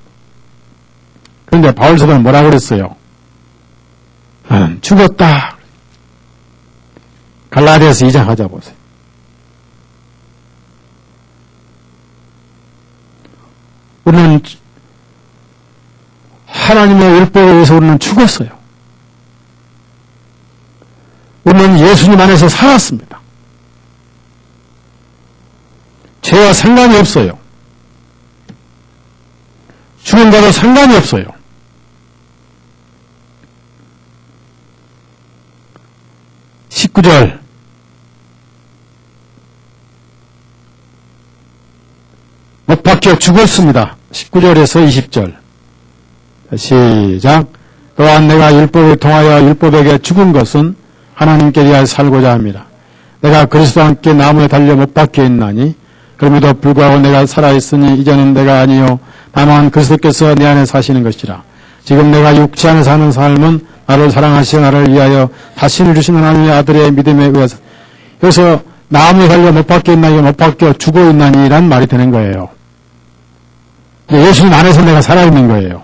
그런데 바울 사도는 뭐라고 그랬어요? 죽었다. 갈라디아서 2장 하자 보세요. 우리는 하나님의 율법에 의해서 우리는 죽었어요. 우리는 예수님 안에서 살았습니다. 죄와 상관이 없어요. 죽음과도 상관이 없어요. (19절) 못 박혀 죽었습니다. 19절에서 20절 시작. 또한 내가 율법을 통하여 율법에게 죽은 것은 하나님께 대하여 살고자 합니다. 내가 그리스도와 함께 나무에 달려 못 박혀 있나니 그럼에도 불구하고 내가 살아있으니 이제는 내가 아니요 다만 그리스도께서 내 안에 사시는 것이라. 지금 내가 육체 안에 사는 삶은 나를 사랑하시고 나를 위하여 자신을 주신 하나님의 아들의 믿음에 의해서. 그래서 나무에 달려 못 박혀 있나니 못 박혀 죽어 있나니 란 말이 되는 거예요. 예수님 안에서 내가 살아있는 거예요.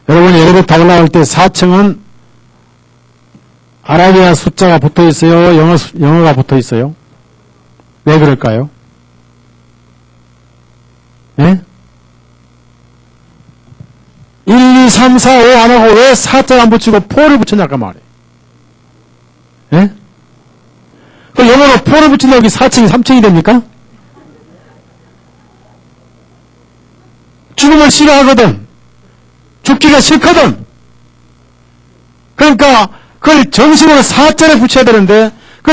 여러분 엘리베이터 올라갈 때 4층은 아라비아 숫자가 붙어 있어요? 영어가 붙어 있어요? 왜 그럴까요? 예? 1, 2, 3, 4, 5 안 하고 왜 4자를 안 붙이고 4를 붙였냐까 말이에요. 예? 그 영어로 4를 붙인다고 여기 4층이 3층이 됩니까? 죽음을 싫어하거든. 죽기가 싫거든. 그러니까 그걸 정식으로 4자를 붙여야 되는데 그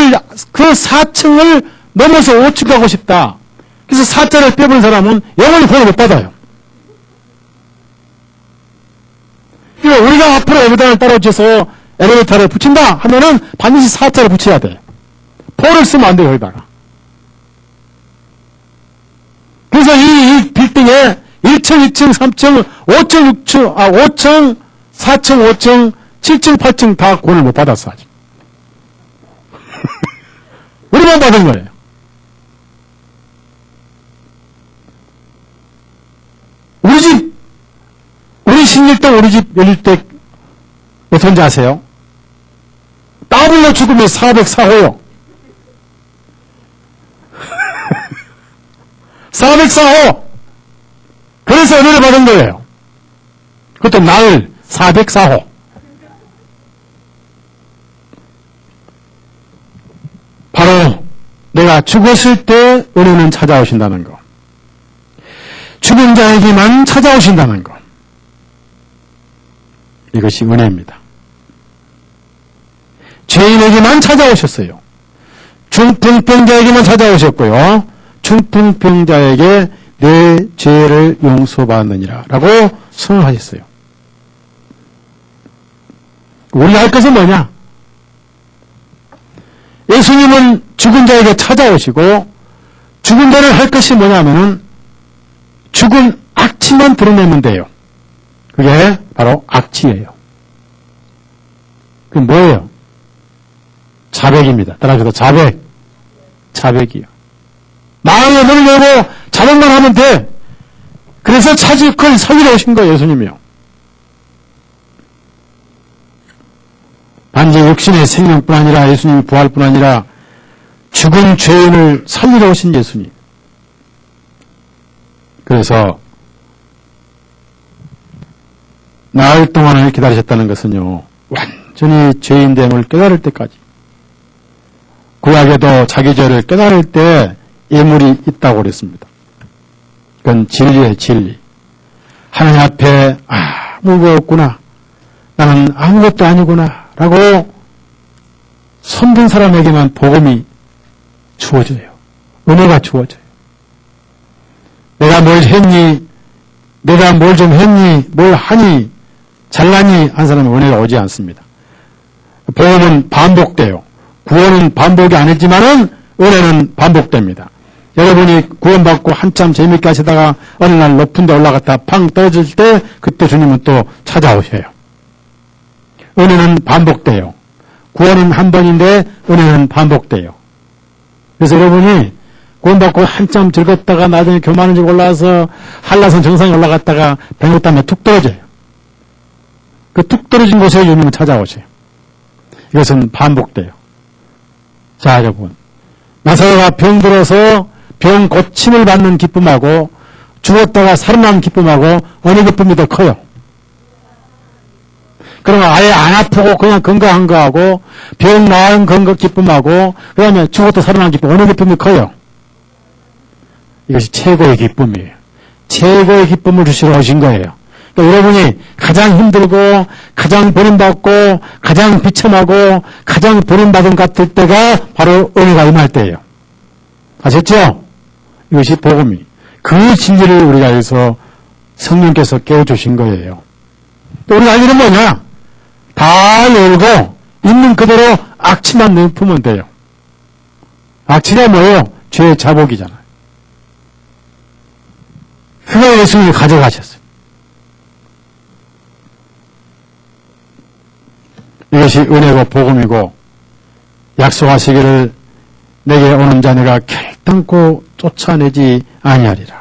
4층을 넘어서 5층 가고 싶다. 그래서 4자를 빼버린 사람은 영원히 구원을 못 받아요. 그러니까 우리가 앞으로 엘리베이터를 따라붙여서 엘리베이터를 붙인다 하면은 반드시 4자를 붙여야 돼. 4를 쓰면 안 돼요, 여기다가. 그래서 이 빌딩에 1층, 2층, 3층, 5층, 6층, 5층, 4층, 5층, 7층, 8층 다 구원을 못 받았어, 아직. 우리만 받은 거예요. 우리 신일동 우리 집 열릴 때 몇 호인지 아세요? 더블로 죽으면 404호요. 404호! 그래서 은혜를 받은 거예요. 그것도 나을 404호. 바로 내가 죽었을 때 은혜는 찾아오신다는 거. 죽은 자에게만 찾아오신다는 것. 이것이 은혜입니다. 죄인에게만 찾아오셨어요. 중풍병자에게만 찾아오셨고요. 중풍병자에게 내 죄를 용서받느니라 라고 선언하셨어요. 우리가 할 것은 뭐냐? 예수님은 죽은 자에게 찾아오시고 죽은 자를 할 것이 뭐냐면은 죽은 악취만 드러내면 돼요. 그게 바로 악취예요. 그게 뭐예요? 자백입니다. 따라서 자백. 자백이요. 마음의 문을 열고 자백만 하면 돼. 그래서 그걸 살리러 오신 거예요, 예수님이요. 단지 육신의 생명뿐 아니라 예수님의 부활뿐 아니라 죽은 죄인을 살리러 오신 예수님. 그래서 나흘 동안을 기다리셨다는 것은요, 완전히 죄인됨을 깨달을 때까지, 구약에도 자기 죄를 깨달을 때 예물이 있다고 그랬습니다. 그건 진리예요, 진리. 하나님 앞에 아무것도 없구나, 나는 아무것도 아니구나 라고 손든 사람에게만 복음이 주어져요. 은혜가 주어져요. 내가 뭘 했니? 내가 뭘 좀 했니? 뭘 하니? 잘나니? 한 사람은 은혜가 오지 않습니다. 복음은 반복돼요. 구원은 반복이 아니지만은 은혜는 반복됩니다. 여러분이 구원받고 한참 재밌게 하시다가 어느 날 높은 데 올라갔다 팡 떨어질 때 그때 주님은 또 찾아오셔요. 은혜는 반복돼요. 구원은 한 번인데 은혜는 반복돼요. 그래서 여러분이 구원받고 한참 즐겁다가 나중에 교만한 집 올라와서 한라산 정상에 올라갔다가 병 때문에 툭 떨어져요. 그 툭 떨어진 곳에 주님은 찾아오셔요. 이것은 반복돼요. 자, 여러분. 나사로가 병들어서 병 고침을 받는 기쁨하고 죽었다가 살아난 기쁨하고 어느 기쁨이 더 커요? 그러면 아예 안 아프고 그냥 건강한 거하고 병 나은 건강 기쁨하고 그 다음에 죽었다 살아난 기쁨 어느 기쁨이 커요? 이것이 최고의 기쁨이에요. 최고의 기쁨을 주시러 오신 거예요. 그러니까 여러분이 가장 힘들고 가장 버림받고 가장 비참하고 가장 버림받은 것 같을 때가 바로 은혜가 임할 때예요. 아셨죠? 이것이 복음이. 그 진리를 우리가 여기서 성령께서 깨워주신 거예요. 또 우리가 할 일은 뭐냐? 다 열고 있는 그대로 악취만 내뿜으면 돼요. 악취가 뭐예요? 죄의 자복이잖아요. 그걸 예수님이 가져가셨어요. 이것이 은혜고 복음이고 약속하시기를 내게 오는 자 내가 결단코 쫓아내지 아니하리라.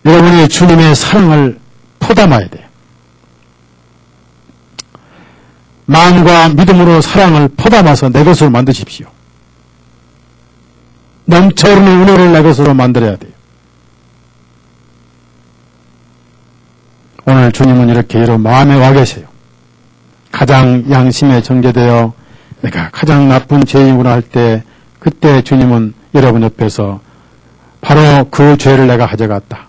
여러분이 주님의 사랑을 포담아야 돼요. 마음과 믿음으로 사랑을 포담아서 내 것으로 만드십시오. 넘쳐흐르는 은혜를 내 것으로 만들어야 돼요. 오늘 주님은 이렇게 여러분 마음에 와 계세요. 가장 양심에 정죄되어 내가 가장 나쁜 죄인이구나 할 때 그때 주님은 여러분 옆에서 바로 그 죄를 내가 가져갔다.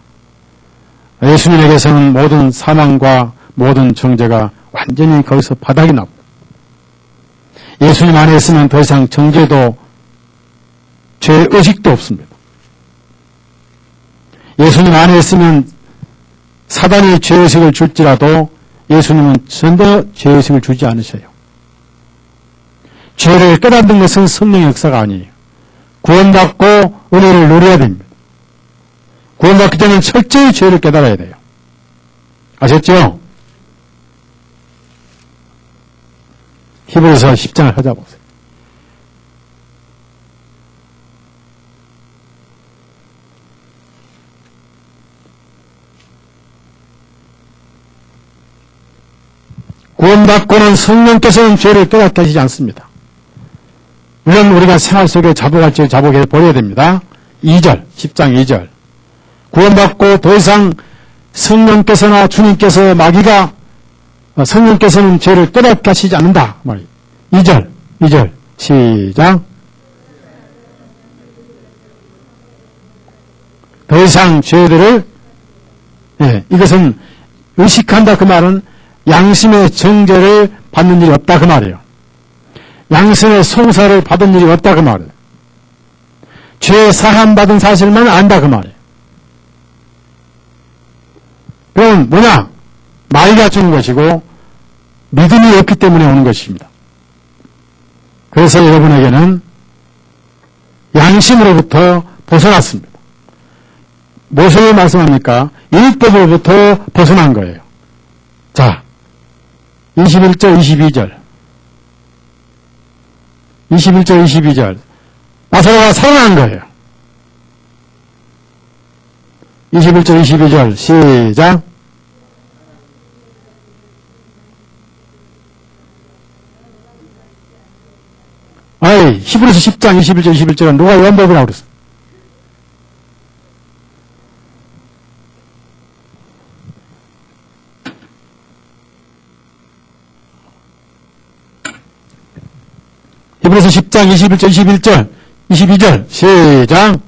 예수님에게서는 모든 사망과 모든 정죄가 완전히 거기서 바닥이 나고 예수님 안에 있으면 더 이상 정죄도 죄의식도 없습니다. 예수님 안에 있으면 사단이 죄의식을 줄지라도 예수님은 전혀 죄의식을 주지 않으셔요. 죄를 깨닫는 것은 성령의 역사가 아니에요. 구원받고 은혜를 누려야 됩니다. 구원받기 전에 철저히 죄를 깨달아야 돼요. 아셨죠? 히브리서 10장을 찾아보세요. 구원받고는 성령께서는 죄를 깨닫게 하시지 않습니다. 물론 우리가 생활 속에 자복할 죄 자복해 버려야 됩니다. 2절, 10장 2절. 구원받고 더 이상 성령께서나 주님께서 마귀가 성령께서는 죄를 깨닫게 하시지 않는다. 2절 시작. 더 이상 죄들을, 이것은 의식한다 그 말은 양심의 정죄를 받는 일이 없다 그 말이에요. 양심의 송사를 받은 일이 없다 그 말이에요. 죄 사함 받은 사실만 안다 그 말이에요. 그럼 뭐냐? 마귀가 주는 것이고 믿음이 없기 때문에 오는 것입니다. 그래서 여러분에게는 양심으로부터 벗어났습니다. 무엇을 말씀합니까? 율법으로부터 벗어난 거예요. 자, 21절, 22절. 21절, 22절. 나사로가 살아난 거예요. 21절, 22절. 시작. 아이, 히브리서 10장 21절, 21절은 누가 요한복음이라고 그랬어? 히브리서 10장 21절, 21절, 22절, 시작.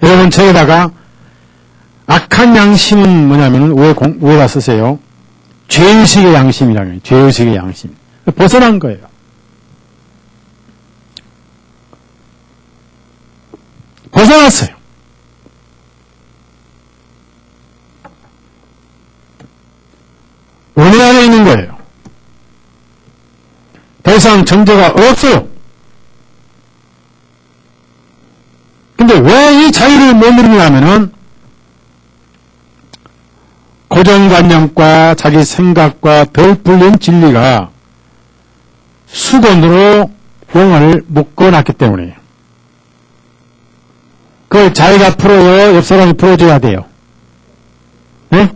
여러분, 저에다가 악한 양심은 뭐냐면, 오해가 쓰세요. 죄의식의 양심이라는 거예요. 죄의식의 양심. 벗어난 거예요. 벗어났어요. 은혜 안에 있는 거예요. 더 이상 정죄가 없어요. 근데 왜 이 자유를 못 누리냐면은 고정관념과 자기 생각과 덜 풀린 진리가 수건으로 영을 묶어놨기 때문이에요. 그걸 자기가 풀어요? 옆 사람이 풀어줘야 돼요. 네?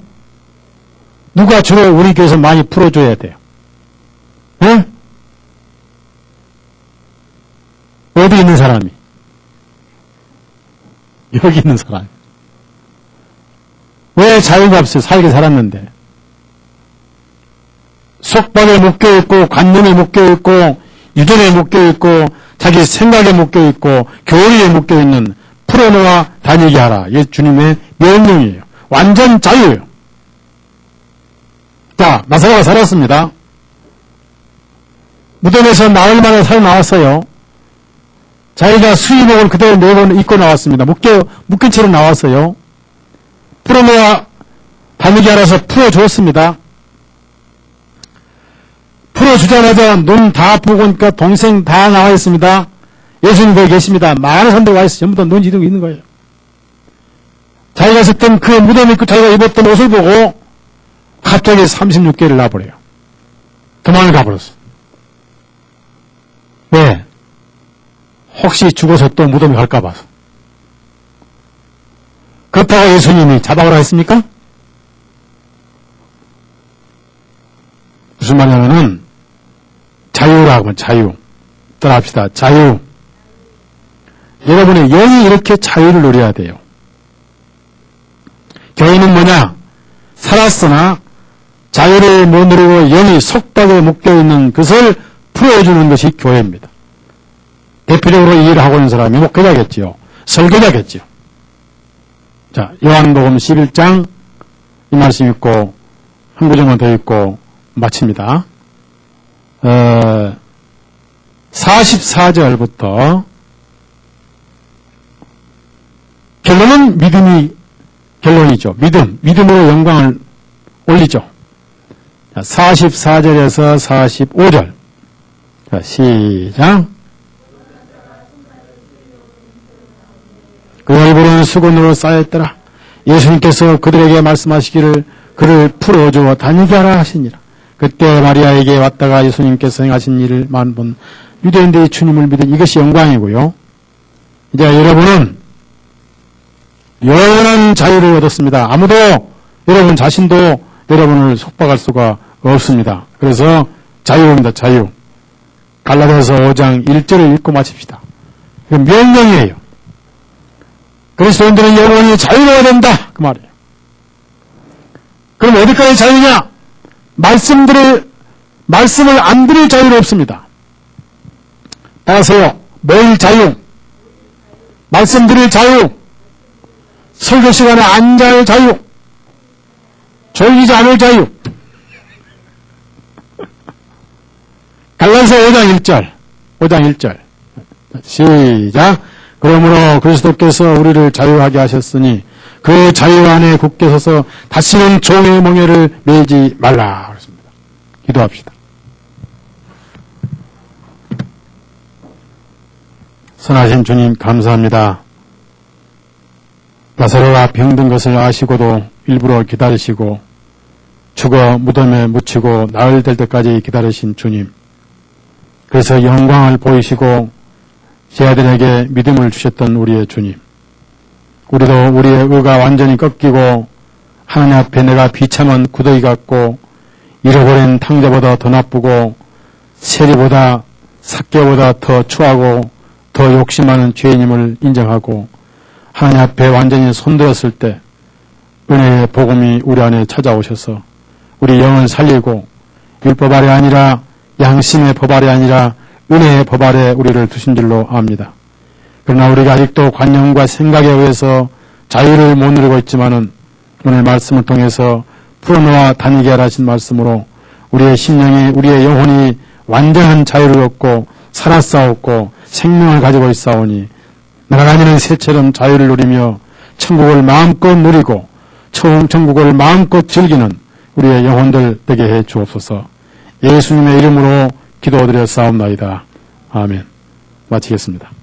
누가 주로 우리 교회에서 많이 풀어줘야 돼요? 네? 어디 있는 사람이? 여기 있는 사람. 왜 자유가 없어요? 살게 살았는데. 속박에 묶여있고, 관념에 묶여있고, 유전에 묶여있고, 자기 생각에 묶여있고, 교리에 묶여있는 풀어놓아 다니게 하라. 이게 주님의 명령이에요. 완전 자유예요. 자, 나사로가 살았습니다. 무덤에서 나흘 만에 살아나왔어요. 자기가 수의복을 그대로 내고 입고 나왔습니다. 묶인 채로 나왔어요. 풀어놓아 다니게 알아서 풀어주었습니다. 풀어주자마자 눈 다 아프고 오니까 동생 다 나와 있습니다. 예수님 거기 계십니다. 많은 사람들 와 있어요. 전부 다 눈 지르고 있는 거예요. 자기가 있었던 그 무덤 입고 자기가 입었던 옷을 보고 갑자기 36개를 놔버려요. 도망을 가버렸어. 왜? 혹시 죽어서 또 무덤에 갈까 봐서. 그렇다고 예수님이 잡아오라 했습니까? 무슨 말이냐면은 자유라고 하면 자유. 따라합시다. 자유. 여러분의 영이 이렇게 자유를 누려야 돼요. 교회는 뭐냐? 살았으나 자유를 못 누리고 영이 속박에 묶여있는 것을 풀어주는 것이 교회입니다. 대표적으로 이 일을 하고 있는 사람이 목회자겠지요. 설교자겠지요. 자, 요한복음 11장 이 말씀 있고 한 구절만 더 있고 마칩니다. 44절부터 결론은 믿음이 결론이죠. 믿음으로 영광을 올리죠. 자, 44절에서 45절. 자, 시작. 그 얼굴은 수건으로 쌓였더라. 예수님께서 그들에게 말씀하시기를 그를 풀어주어 다니게 하라 하시니라. 그때 마리아에게 왔다가 예수님께서 행하신 일을 만본 유대인들이 주님을 믿은 이것이 영광이고요. 이제 여러분은 영원한 자유를 얻었습니다. 아무도 여러분 자신도 여러분을 속박할 수가 없습니다. 그래서 자유입니다. 자유. 갈라디아서 5장 1절을 읽고 마칩시다. 이건 명령이에요. 그리스도인들은 영원히 자유로워야 된다. 그 말이에요. 그럼 어디까지 자유냐? 말씀을 안 들을 자유는 없습니다. 하세요. 매일 자유, 말씀드릴 자유, 설교 시간에 앉아야 할 자유, 졸리지 않을 자유. 갈라디아서 5장 1절 시작. 그러므로 그리스도께서 우리를 자유하게 하셨으니 그 자유 안에 굳게 서서 다시는 종의 멍에를 매지 말라. 그렇습니다. 기도합시다. 선하신 주님 감사합니다. 나사로가 병든 것을 아시고도 일부러 기다리시고 죽어 무덤에 묻히고 나흘 될 때까지 기다리신 주님. 그래서 영광을 보이시고 제 아들에게 믿음을 주셨던 우리의 주님. 우리도 우리의 의가 완전히 꺾이고 하나님 앞에 내가 비참한 구더기 같고 잃어버린 탕자보다 더 나쁘고 세리보다 삭개보다 더 추하고 더 욕심하는 죄인임을 인정하고 하나님 앞에 완전히 손들었을 때 은혜의 복음이 우리 안에 찾아오셔서 우리 영을 살리고 율법 아래 아니라 양심의 법 아래 아니라 은혜의 법 아래 우리를 두신 줄로 압니다. 그러나 우리가 아직도 관념과 생각에 의해서 자유를 못 누리고 있지만은 오늘 말씀을 통해서 풀어놓아 다니게 하신 말씀으로 우리의 심령이 우리의 영혼이 완전한 자유를 얻고 살아싸웠고 생명을 가지고 있사오니 날아다니는 새처럼 자유를 누리며 천국을 마음껏 누리고 천국을 마음껏 즐기는 우리의 영혼들 되게 해 주옵소서. 예수님의 이름으로 기도드려 싸움나이다. 아멘. 마치겠습니다.